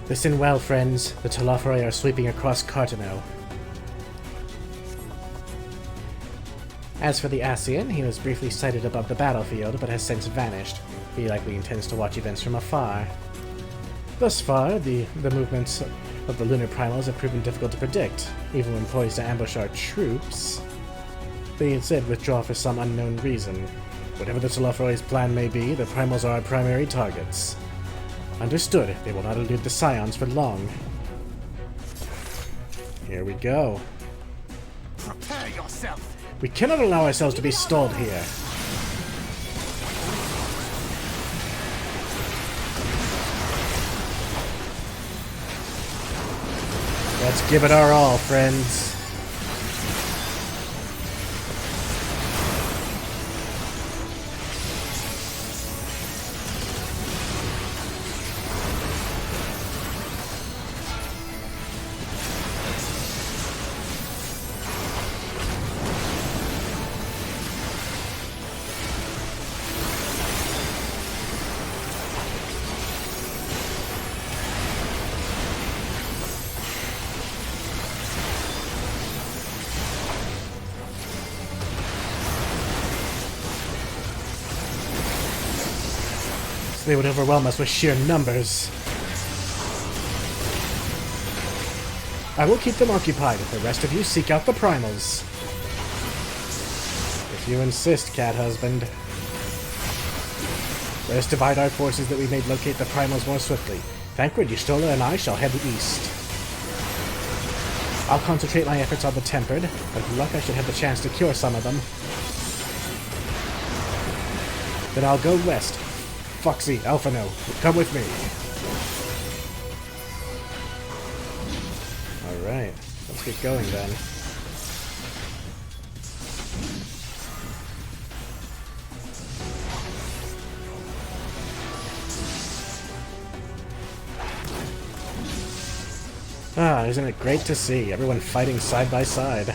Listen well, friends. The Telophoroi are sweeping across Carteneau. As for the Ascian, he was briefly sighted above the battlefield, but has since vanished. He likely intends to watch events from afar. Thus far, the movements of the Lunar primals have proven difficult to predict, even when poised to ambush our troops. They instead withdraw for some unknown reason. Whatever the Telophoroi's plan may be, the primals are our primary targets. Understood. They will not elude the Scions for long. Here we go. Prepare yourself! We cannot allow ourselves to be stalled here. Let's give it our all, friends. They would overwhelm us with sheer numbers. I will keep them occupied. The rest of you seek out the primals. If you insist, cat husband. Let us divide our forces that we may locate the primals more swiftly. Thancred, Y'shtola, and I shall head east. I'll concentrate my efforts on the Tempered, but with luck I should have the chance to cure some of them. Then I'll go west. Foxy, Alphino, come with me. Alright, let's get going then. Ah, isn't it great to see everyone fighting side by side?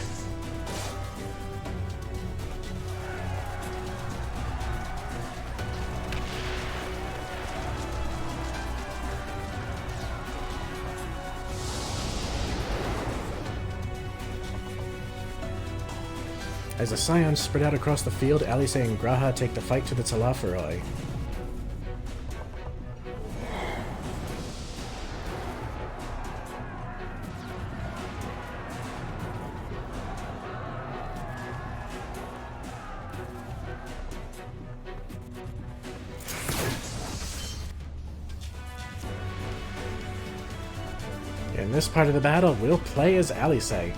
As the Scions spread out across the field, Alice and Graha take the fight to the Talaferoi. In this part of the battle, we'll play as Alice. There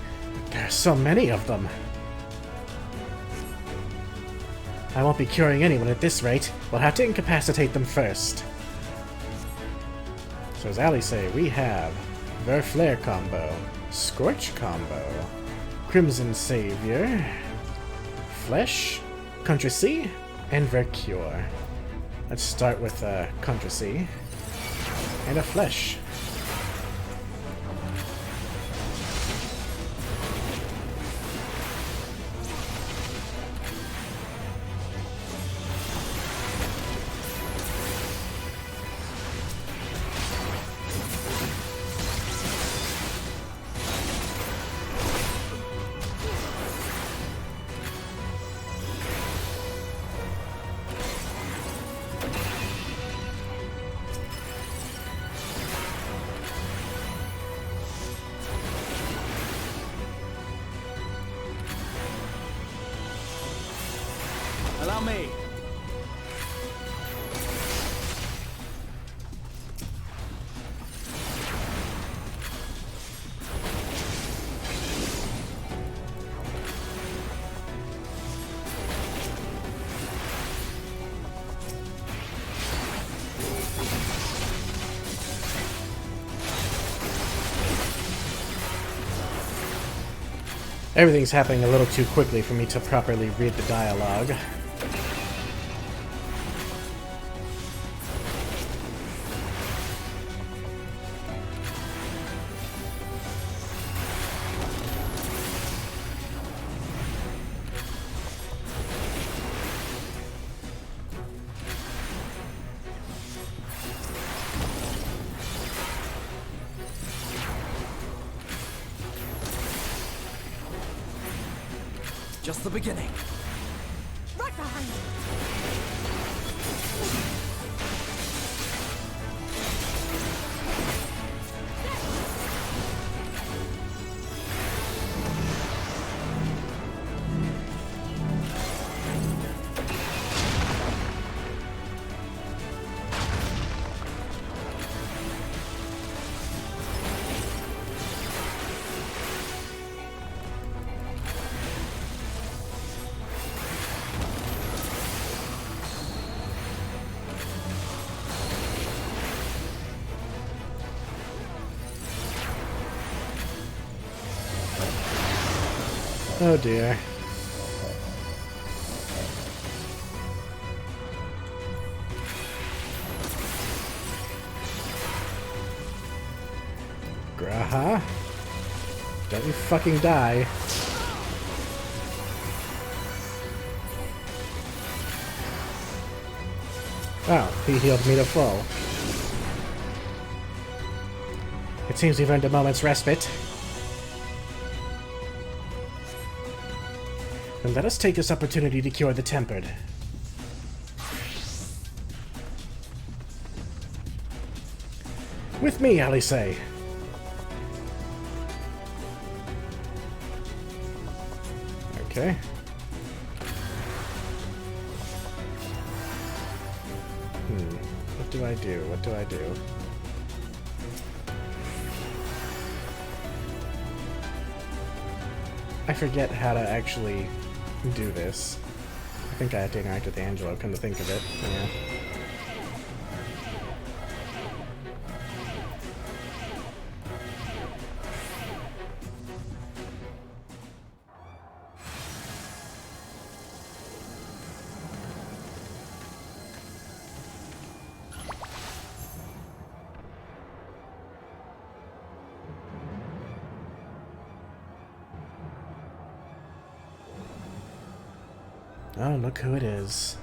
are so many of them. I won't be curing anyone at this rate. We'll have to incapacitate them first. So as Alice, we have Leveilleur combo, Scorch combo, Crimson Savior, Flesh, Contracy, and Vercure. Let's start with Contracy and a Flesh. Allow me. Everything's happening a little too quickly for me to properly read the dialogue. Just the beginning. Right behind you. Oh dear. Graha? Don't you fucking die. Oh, he healed me to full. It seems we've earned a moment's respite. Then let us take this opportunity to cure the Tempered. With me, Alice. Okay. What do I do? What do I do? I forget how to actually do this. I think I have to interact with Angelo, come to think of it. Yeah. Oh, look who it is.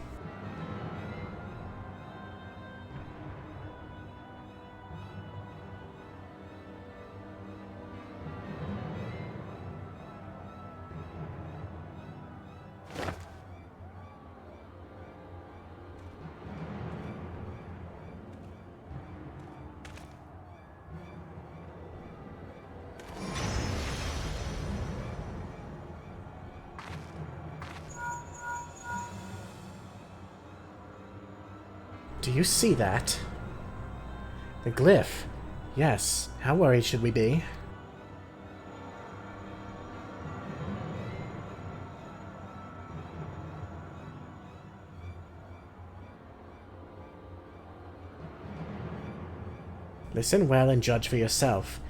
Do you see that? The glyph. Yes. How worried should we be? Listen well and judge for yourself.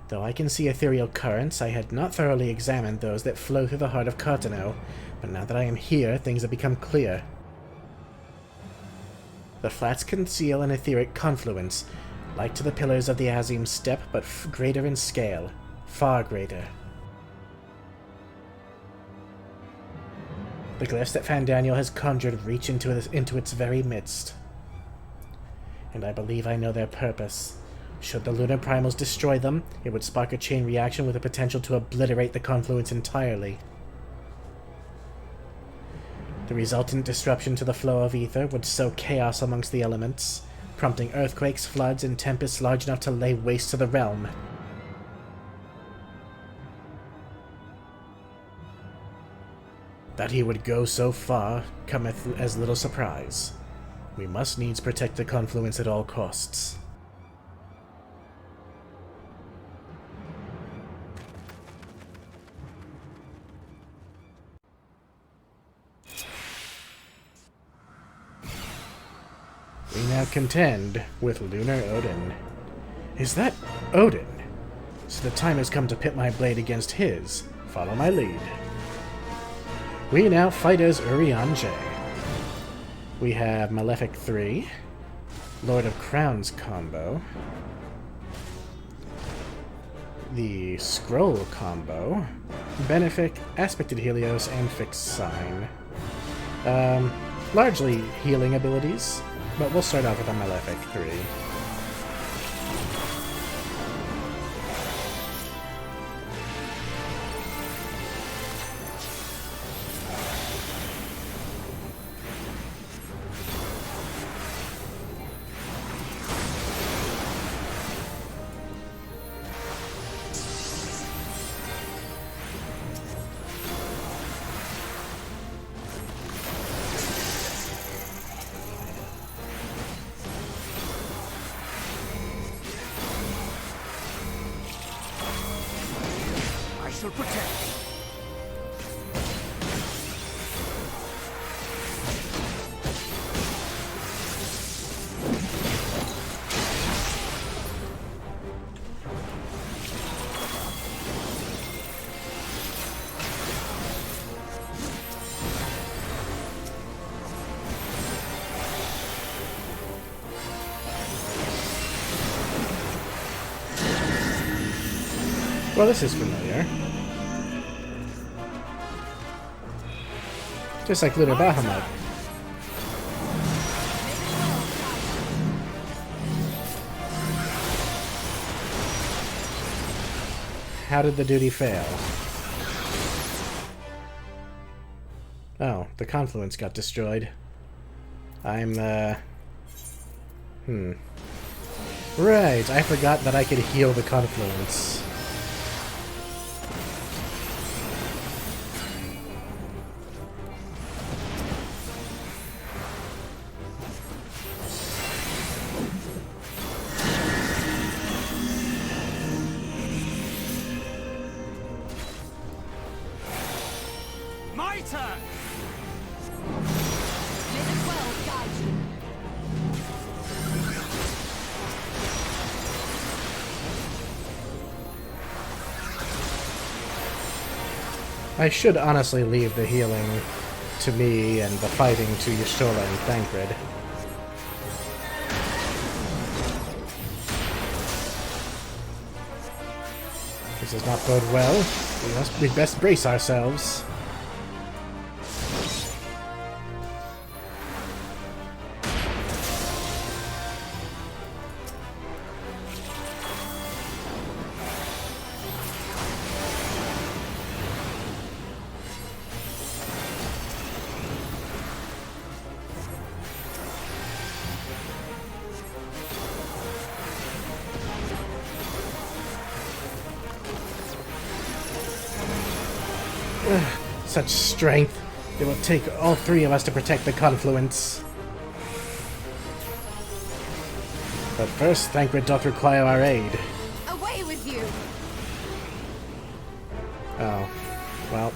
Though I can see ethereal currents, I had not thoroughly examined those that flow through the heart of Cartano, but now that I am here, things have become clear. The flats conceal an etheric confluence, like to the pillars of the Azim Step, but greater in scale. Far greater. The glyphs that Fandaniel has conjured reach into its very midst. And I believe I know their purpose. Should the Lunar primals destroy them, it would spark a chain reaction with the potential to obliterate the confluence entirely. The resultant disruption to the flow of ether would sow chaos amongst the elements, prompting earthquakes, floods, and tempests large enough to lay waste to the realm. That he would go so far cometh as little surprise. We must needs protect the confluence at all costs. We now contend with Lunar Odin. Is that Odin? So the time has come to pit my blade against his. Follow my lead. We now fight as Urianger. We have Malefic 3, Lord of Crowns combo, the Scroll combo, Benefic, Aspected Helios, and Fixed Sign. Largely healing abilities. But we'll start off with a Malefic 3. Well, this is familiar. Just like Lunar Bahamut. How did the duty fail? Oh, the confluence got destroyed. I'm, Right, I forgot that I could heal the confluence. My turn! May the 12 guide you. I should honestly leave the healing to me and the fighting to Y'shtola and Thancred. This does not bode well. We best brace ourselves. Such strength. It will take all three of us to protect the confluence. But first, Thancred doth require our aid. Away with you! Oh. Well.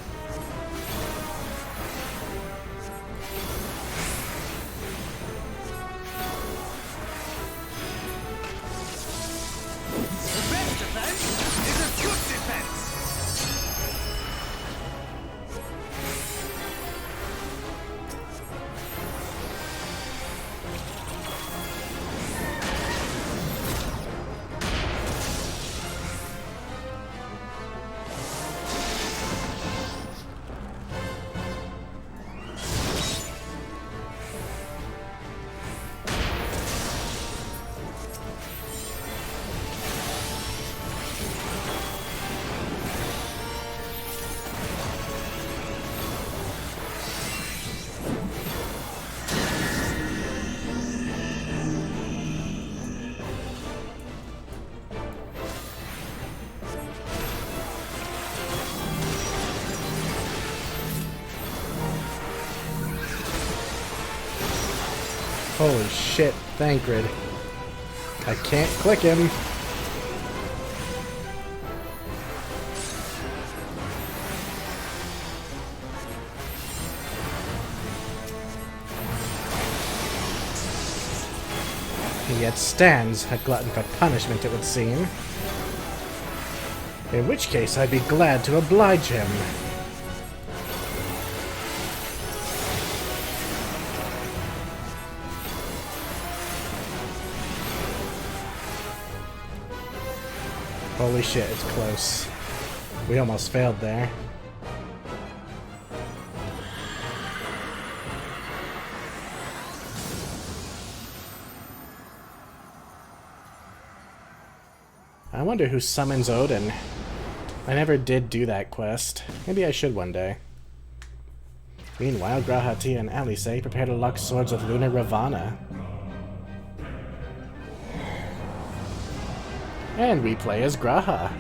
The best defense is a good defense! Holy shit, Thancred. I can't click him. He yet stands, a glutton for punishment, it would seem. In which case, I'd be glad to oblige him. Holy shit, it's close. We almost failed there. I wonder who summons Odin. I never did do that quest. Maybe I should one day. Meanwhile, G'raha, Tia, and Alice prepare to lock swords with Lunar Ravana. And we play as G'raha.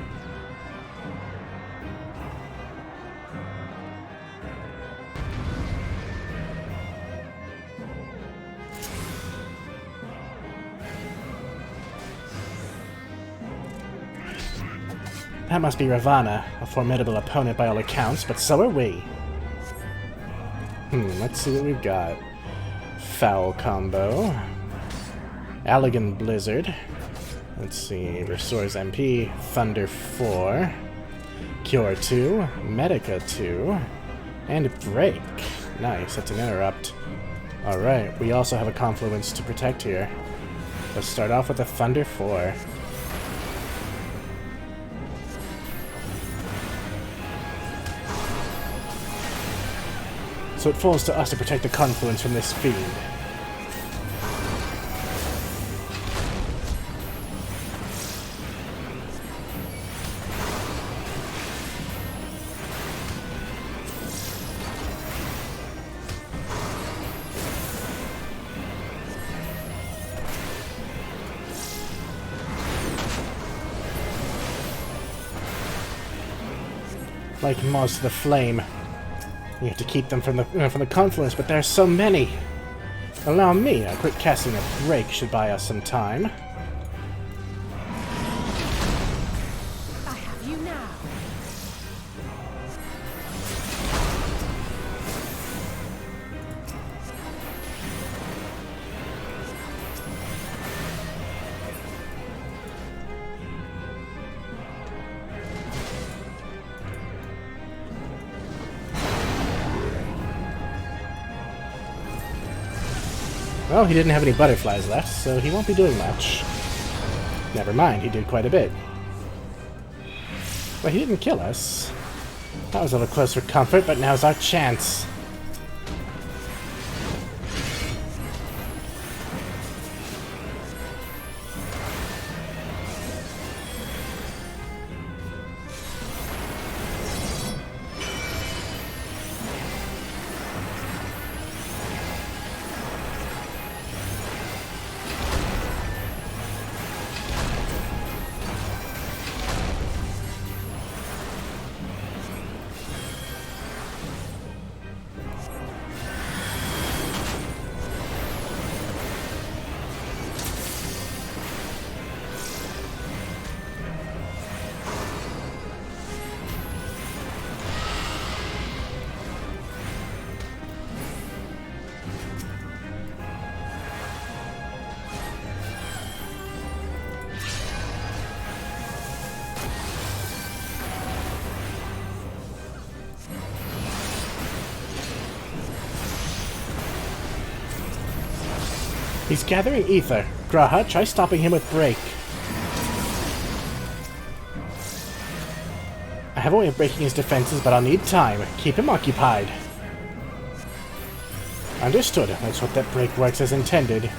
That must be Ravana, a formidable opponent by all accounts, but so are we. Let's see what we've got. Foul combo. Allegan Blizzard. Let's see, restores MP, Thunder 4, Cure 2, Medica 2, and Break. Nice, that's an interrupt. Alright, we also have a confluence to protect here. Let's start off with a Thunder 4. So it falls to us to protect the confluence from this fiend. like moths to the flame. We have to keep them from the confluence, but there are so many. Allow me. A quick casting a break should buy us some time. I have you now. Well, he didn't have any butterflies left, so he won't be doing much. Never mind, he did quite a bit. But he didn't kill us. That was a little close for comfort, but now's our chance. He's gathering ether. Graha, try stopping him with Break. I have a way of breaking his defenses, but I'll need time. Keep him occupied. Understood. Let's hope that Break works as intended.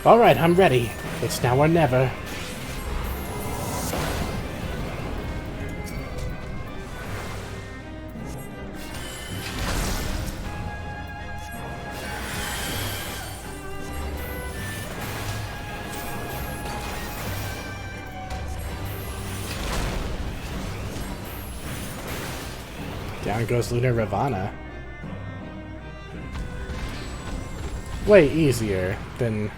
Alright, I'm ready. It's now or never. Down goes Lunar Ravana. Way easier than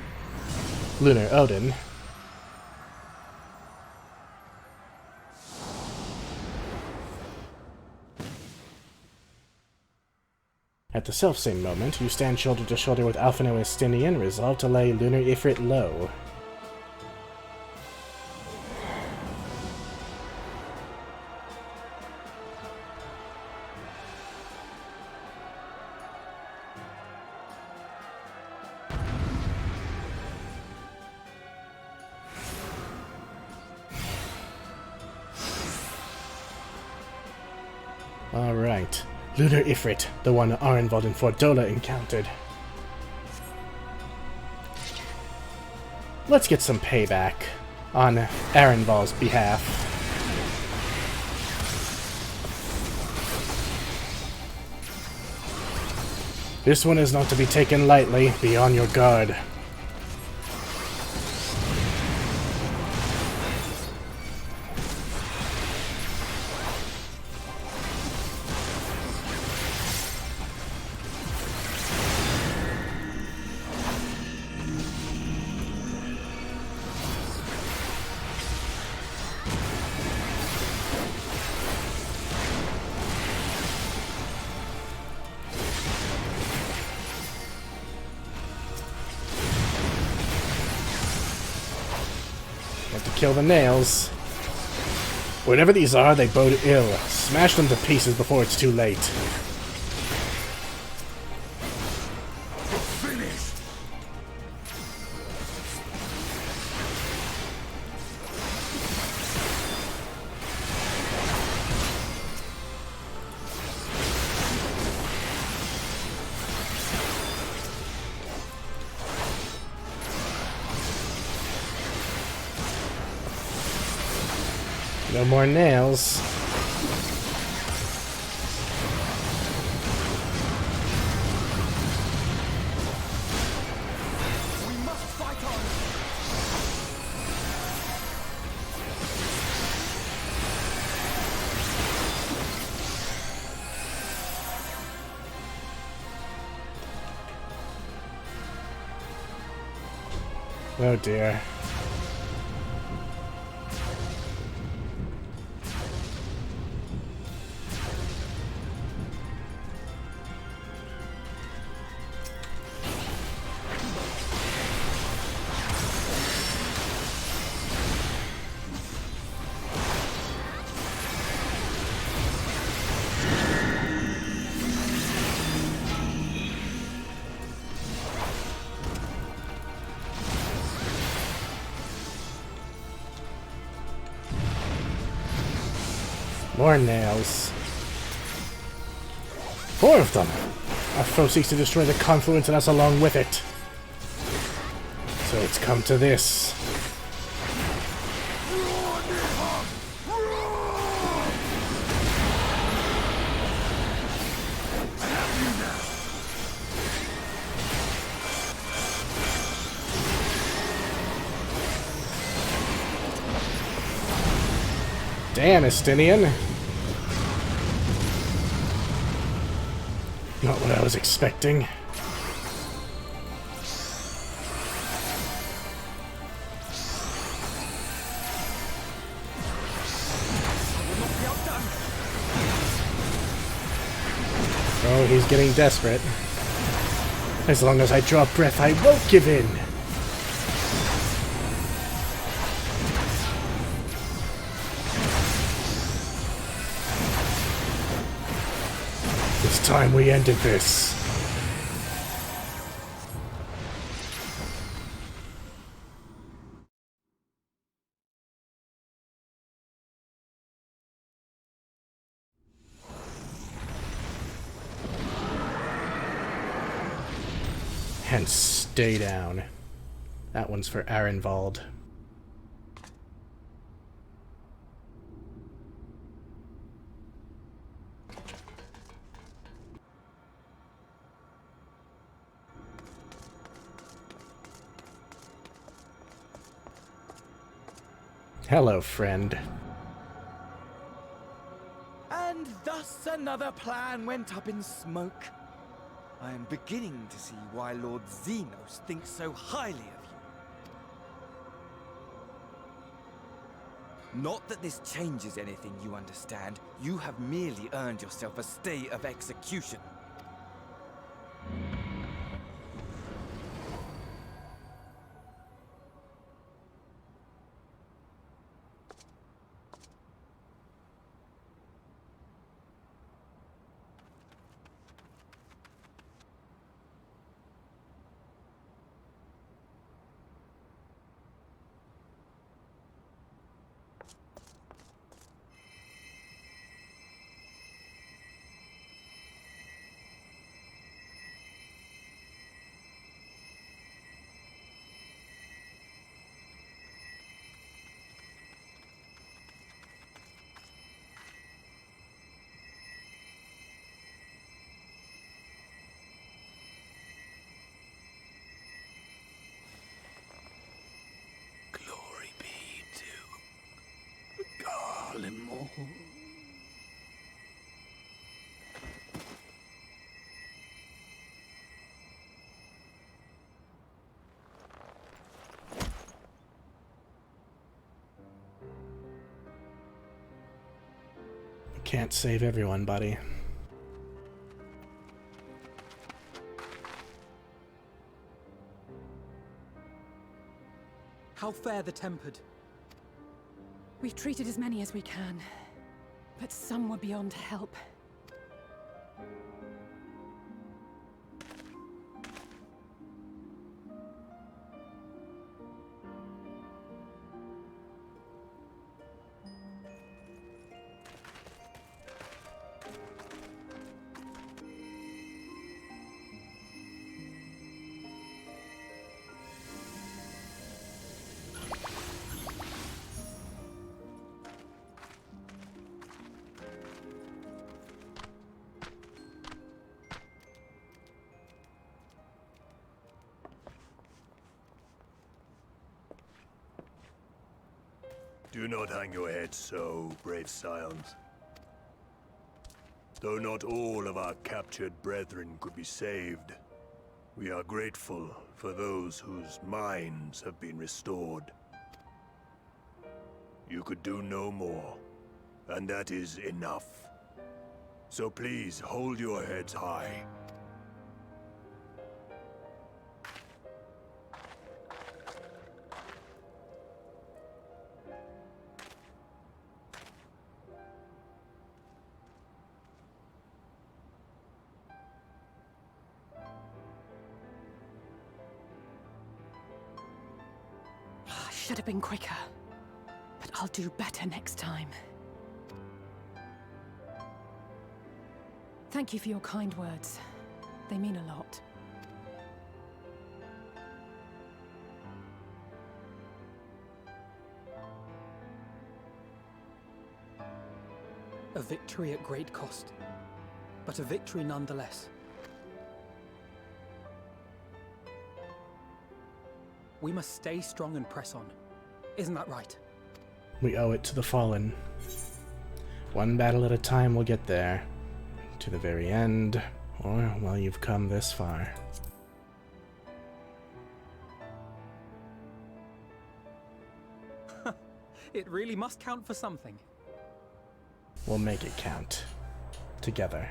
Lunar Odin. At the selfsame moment, you stand shoulder to shoulder with Alphino Estinian, resolved to lay Lunar Ifrit low. Alright. Lunar Ifrit, the one Arenvald and Fordola encountered. Let's get some payback on Arenvald's behalf. This one is not to be taken lightly. Be on your guard. Have to kill the nails. Whatever these are, they bode ill. Smash them to pieces before it's too late. No more nails. We must fight on. Oh dear. More nails. 4 of them! Our foe seeks to destroy the confluence and us along with it. So it's come to this. Damn, Estinian. Not what I was expecting. Oh, he's getting desperate. As long as I draw breath, I won't give in. It's time we ended this. And stay down. That one's for Arenvald. Hello, friend. And thus another plan went up in smoke. I am beginning to see why Lord Xenos thinks so highly of you. Not that this changes anything, you understand. You have merely earned yourself a stay of execution. More. Can't save everyone, buddy. How fare the Tempered? We've treated as many as we can, but some were beyond help. Do not hang your head so, brave Scions. Though not all of our captured brethren could be saved, we are grateful for those whose minds have been restored. You could do no more, and that is enough. So please hold your heads high. I should have been quicker, but I'll do better next time. Thank you for your kind words. They mean a lot. A victory at great cost, but a victory nonetheless. We must stay strong and press on. Isn't that right? We owe it to the Fallen. One battle at a time we'll get there. To the very end, or, well, you've come this far. It really must count for something. We'll make it count. Together.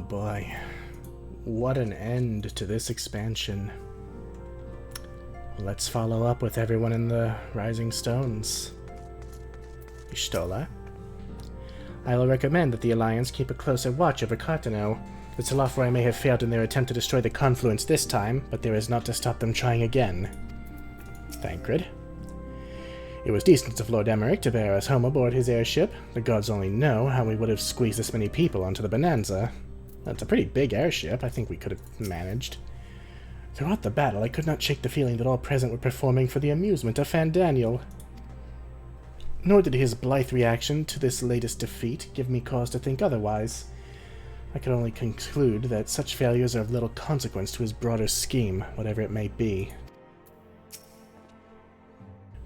boy. What an end to this expansion. Let's follow up with everyone in the Rising Stones. Y'shtola. I will recommend that the Alliance keep a closer watch over Cartano. The Telophori may have failed in their attempt to destroy the Confluence this time, but there is not to stop them trying again. Thancred. It was decent of Lord Emmerich to bear us home aboard his airship. The gods only know how we would have squeezed this many people onto the Bonanza. That's a pretty big airship. I think we could have managed. Throughout the battle, I could not shake the feeling that all present were performing for the amusement of Fandaniel. Nor did his blithe reaction to this latest defeat give me cause to think otherwise. I could only conclude that such failures are of little consequence to his broader scheme, whatever it may be.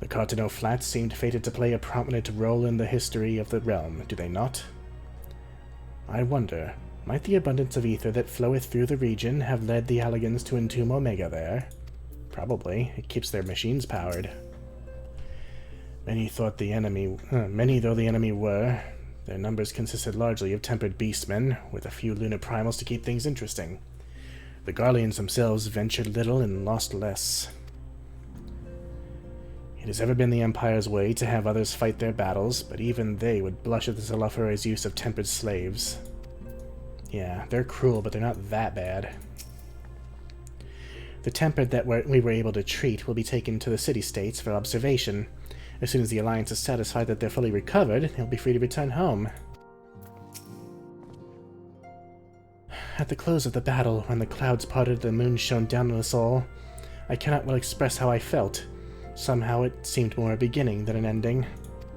The Cartano Flats seemed fated to play a prominent role in the history of the realm, do they not? I wonder, might the abundance of ether that floweth through the region have led the Alligans to entomb Omega there? Probably. It keeps their machines powered. Many though the enemy were, their numbers consisted largely of tempered beastmen, with a few lunar primals to keep things interesting. The Garleans themselves ventured little and lost less. It has ever been the Empire's way to have others fight their battles, but even they would blush at the Telophori's use of tempered slaves. Yeah, they're cruel, but they're not that bad. The tempered that we were able to treat will be taken to the city-states for observation. As soon as the Alliance is satisfied that they're fully recovered, they'll be free to return home. At the close of the battle, when the clouds parted and the moon shone down on us all, I cannot well express how I felt. Somehow it seemed more a beginning than an ending.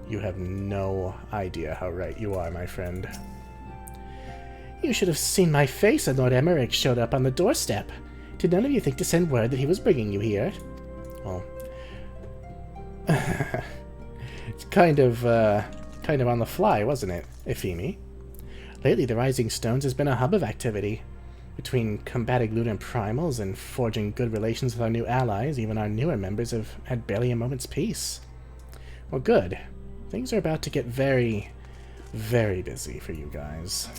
You have no idea how right you are, my friend. You should have seen my face when Lord Emmerich showed up on the doorstep. Did none of you think to send word that he was bringing you here? Well, it's kind of on the fly, wasn't it, Euphemie? Lately, the Rising Stones has been a hub of activity. Between combating lunar primals and forging good relations with our new allies, even our newer members have had barely a moment's peace. Well, good. Things are about to get very, very busy for you guys.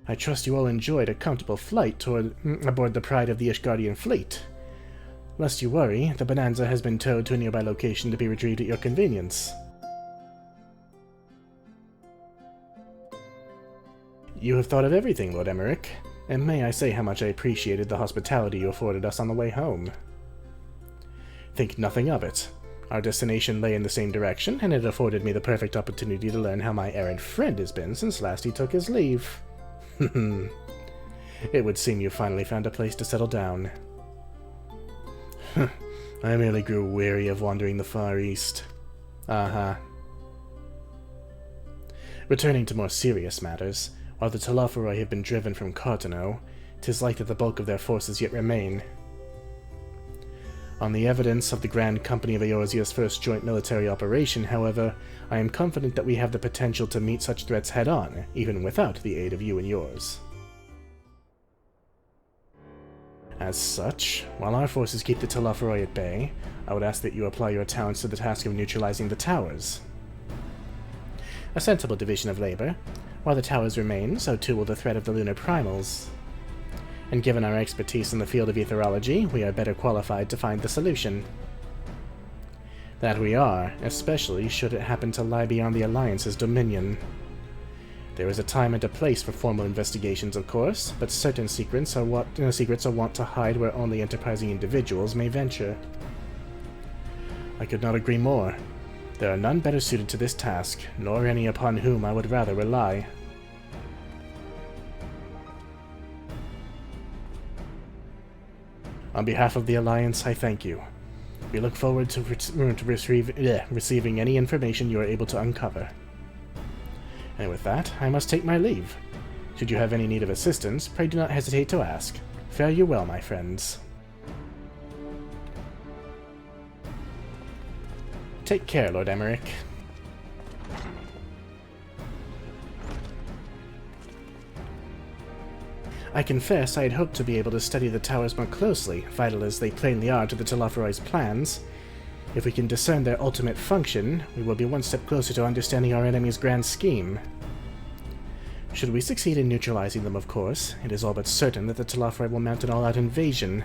I trust you all enjoyed a comfortable flight aboard the Pride of the Ishgardian fleet. Lest you worry, the Bonanza has been towed to a nearby location to be retrieved at your convenience. You have thought of everything, Lord Emmerich, and may I say how much I appreciated the hospitality you afforded us on the way home. Think nothing of it. Our destination lay in the same direction, and it afforded me the perfect opportunity to learn how my errant friend has been since last he took his leave. It would seem you finally found a place to settle down. I merely grew weary of wandering the Far East. Returning to more serious matters, while the Telophori have been driven from Cartano, 'tis like that the bulk of their forces yet remain. On the evidence of the Grand Company of Eorzea's first joint military operation, however, I am confident that we have the potential to meet such threats head-on, even without the aid of you and yours. As such, while our forces keep the Telophori at bay, I would ask that you apply your talents to the task of neutralizing the towers. A sensible division of labor. While the towers remain, so too will the threat of the lunar primals. And given our expertise in the field of etherology, we are better qualified to find the solution. That we are, especially should it happen to lie beyond the Alliance's dominion. There is a time and a place for formal investigations, of course, but certain secrets are wont to hide where only enterprising individuals may venture. I could not agree more. There are none better suited to this task, nor any upon whom I would rather rely. On behalf of the Alliance, I thank you. We look forward to receiving any information you are able to uncover. And with that, I must take my leave. Should you have any need of assistance, pray do not hesitate to ask. Fare you well, my friends. Take care, Lord Emmerich. I confess I had hoped to be able to study the towers more closely, vital as they plainly are to the Telophori's plans. If we can discern their ultimate function, we will be one step closer to understanding our enemy's grand scheme. Should we succeed in neutralizing them, of course, it is all but certain that the Telophori will mount an all-out invasion.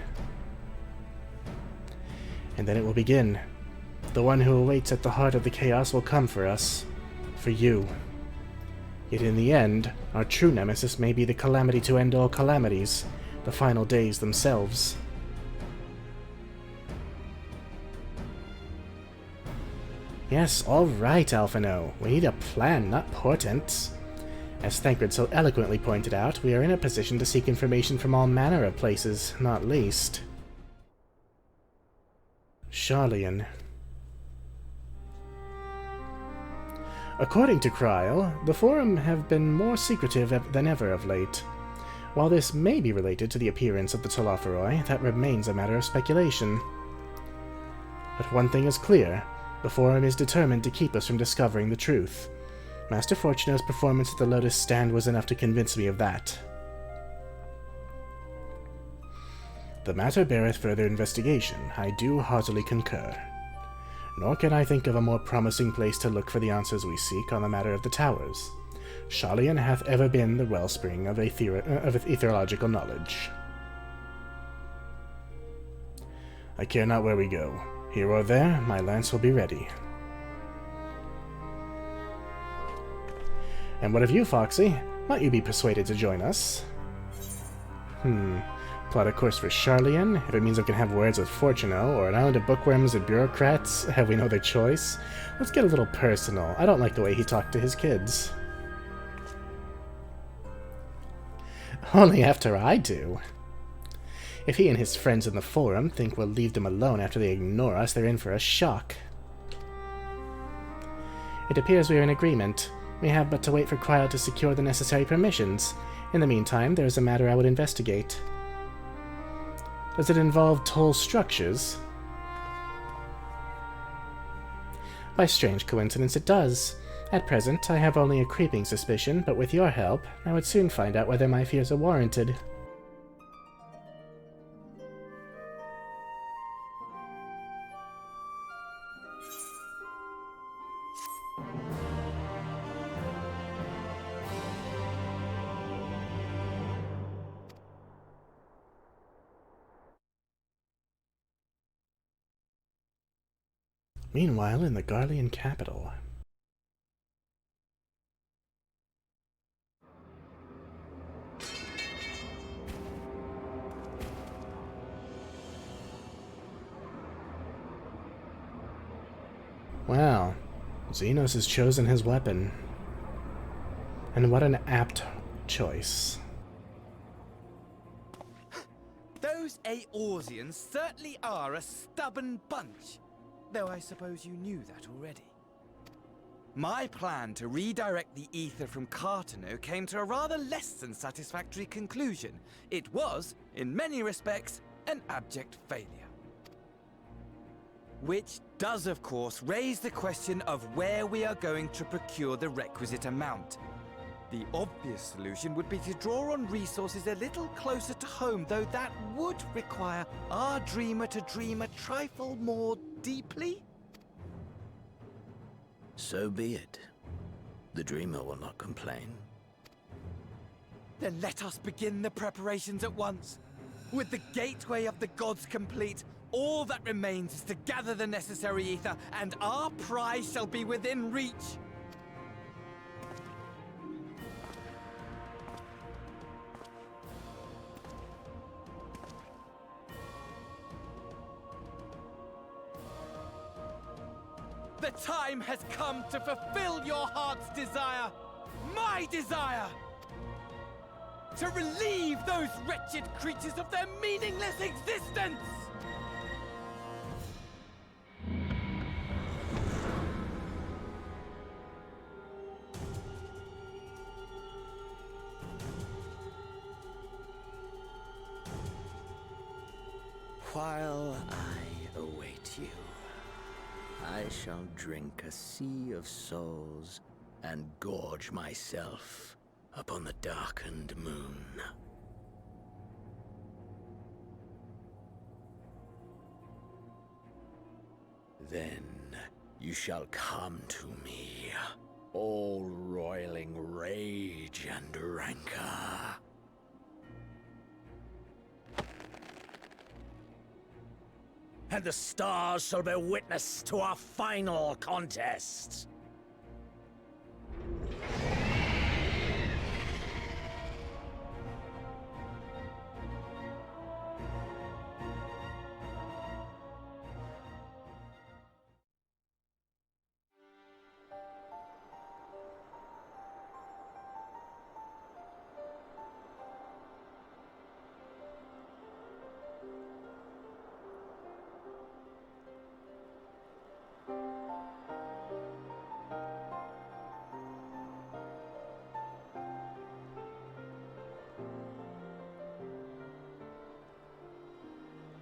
And then it will begin. The one who awaits at the heart of the chaos will come for us. For you. Yet in the end, our true nemesis may be the calamity to end all calamities, the final days themselves. Yes, alright, Alphino. We need a plan, not portents. As Thancred so eloquently pointed out, we are in a position to seek information from all manner of places, not least Sharlayan. According to Kryl, the Forum have been more secretive than ever of late. While this may be related to the appearance of the Telophori, that remains a matter of speculation. But one thing is clear. The Forum is determined to keep us from discovering the truth. Master Fortuno's performance at the Lotus Stand was enough to convince me of that. The matter beareth further investigation, I do heartily concur. Nor can I think of a more promising place to look for the answers we seek on the matter of the towers. Sharlayan hath ever been the wellspring of aetherological knowledge. I care not where we go. Here or there, my lance will be ready. And what of you, Foxy? Might you be persuaded to join us? Plot a course for Sharlayan, if it means I can have words with Fortuno, or an island of bookworms and bureaucrats, have we no other choice? Let's get a little personal. I don't like the way he talked to his kids. Only after I do. If he and his friends in the Forum think we'll leave them alone after they ignore us, they're in for a shock. It appears we are in agreement. We have but to wait for Kryl to secure the necessary permissions. In the meantime, there is a matter I would investigate. Does it involve toll structures? By strange coincidence, it does. At present, I have only a creeping suspicion, but with your help, I would soon find out whether my fears are warranted. Meanwhile, in the Garlean capital. Wow, Xenos has chosen his weapon. And what an apt choice. Those Eorzeans certainly are a stubborn bunch. Though I suppose you knew that already. My plan to redirect the ether from Cartano came to a rather less than satisfactory conclusion. It was, in many respects, an abject failure. Which does, of course, raise the question of where we are going to procure the requisite amount. The obvious solution would be to draw on resources a little closer to home, though that would require our dreamer to dream a trifle more deeply. So be it. The dreamer will not complain. Then let us begin the preparations at once. With the gateway of the gods complete, all that remains is to gather the necessary ether, and our prize shall be within reach. The time has come to fulfill your heart's desire, my desire! To relieve those wretched creatures of their meaningless existence! While I await you, I shall drink a sea of souls and gorge myself upon the darkened moon. Then you shall come to me, all roiling rage and rancor. And the stars shall bear witness to our final contest.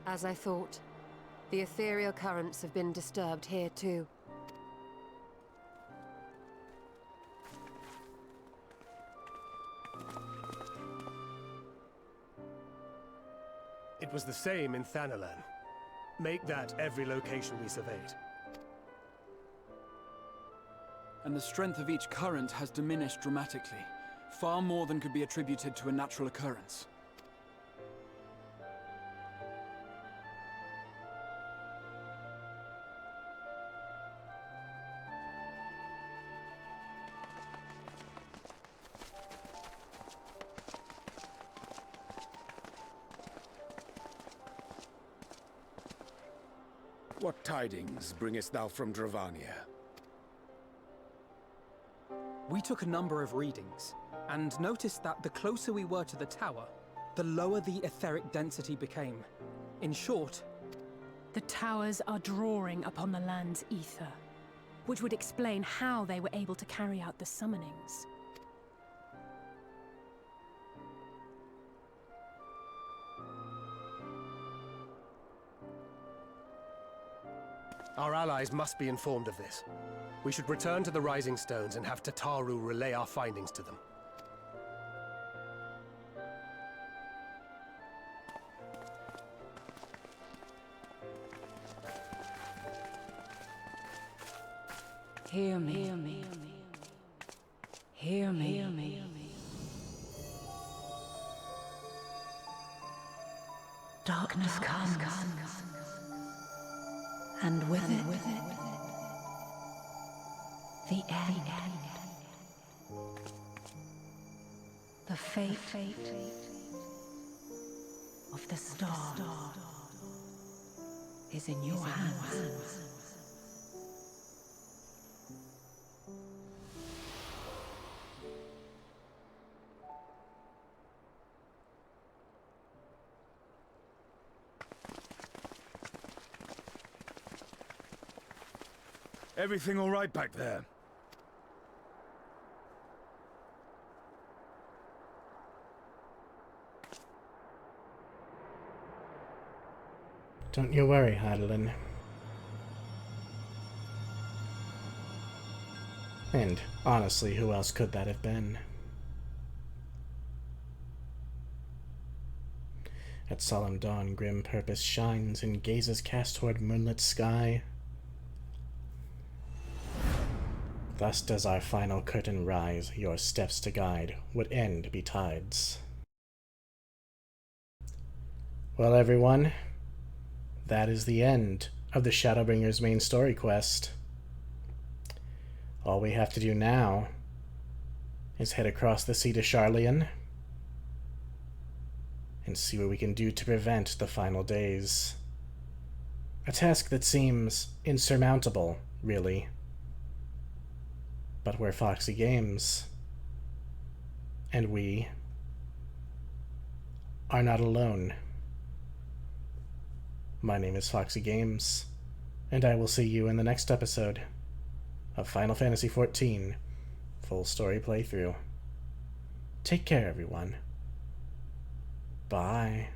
As I thought, the ethereal currents have been disturbed here too. It was the same in Thanalan. Make that every location we surveyed. And the strength of each current has diminished dramatically, far more than could be attributed to a natural occurrence. What tidings bringest thou from Dravania? We took a number of readings, and noticed that the closer we were to the tower, the lower the etheric density became. In short, the towers are drawing upon the land's ether, which would explain how they were able to carry out the summonings. Our allies must be informed of this. We should return to the Rising Stones and have Tataru relay our findings to them. Hear me. Hear me. Hear me. Hear me. Darkness comes. And with it, the end. The fate of the star is in your hands. Everything all right back there? Don't you worry, Heidelin. And honestly, who else could that have been? At solemn dawn, grim purpose shines and gazes cast toward moonlit sky. Thus does our final curtain rise, your steps to guide would end betides. Well, everyone, that is the end of the Shadowbringers main story quest. All we have to do now is head across the sea to Sharlayan and see what we can do to prevent the final days. A task that seems insurmountable, really. But we're Foxy Games, and we are not alone. My name is Foxy Games, and I will see you in the next episode of Final Fantasy XIV Full Story Playthrough. Take care, everyone. Bye.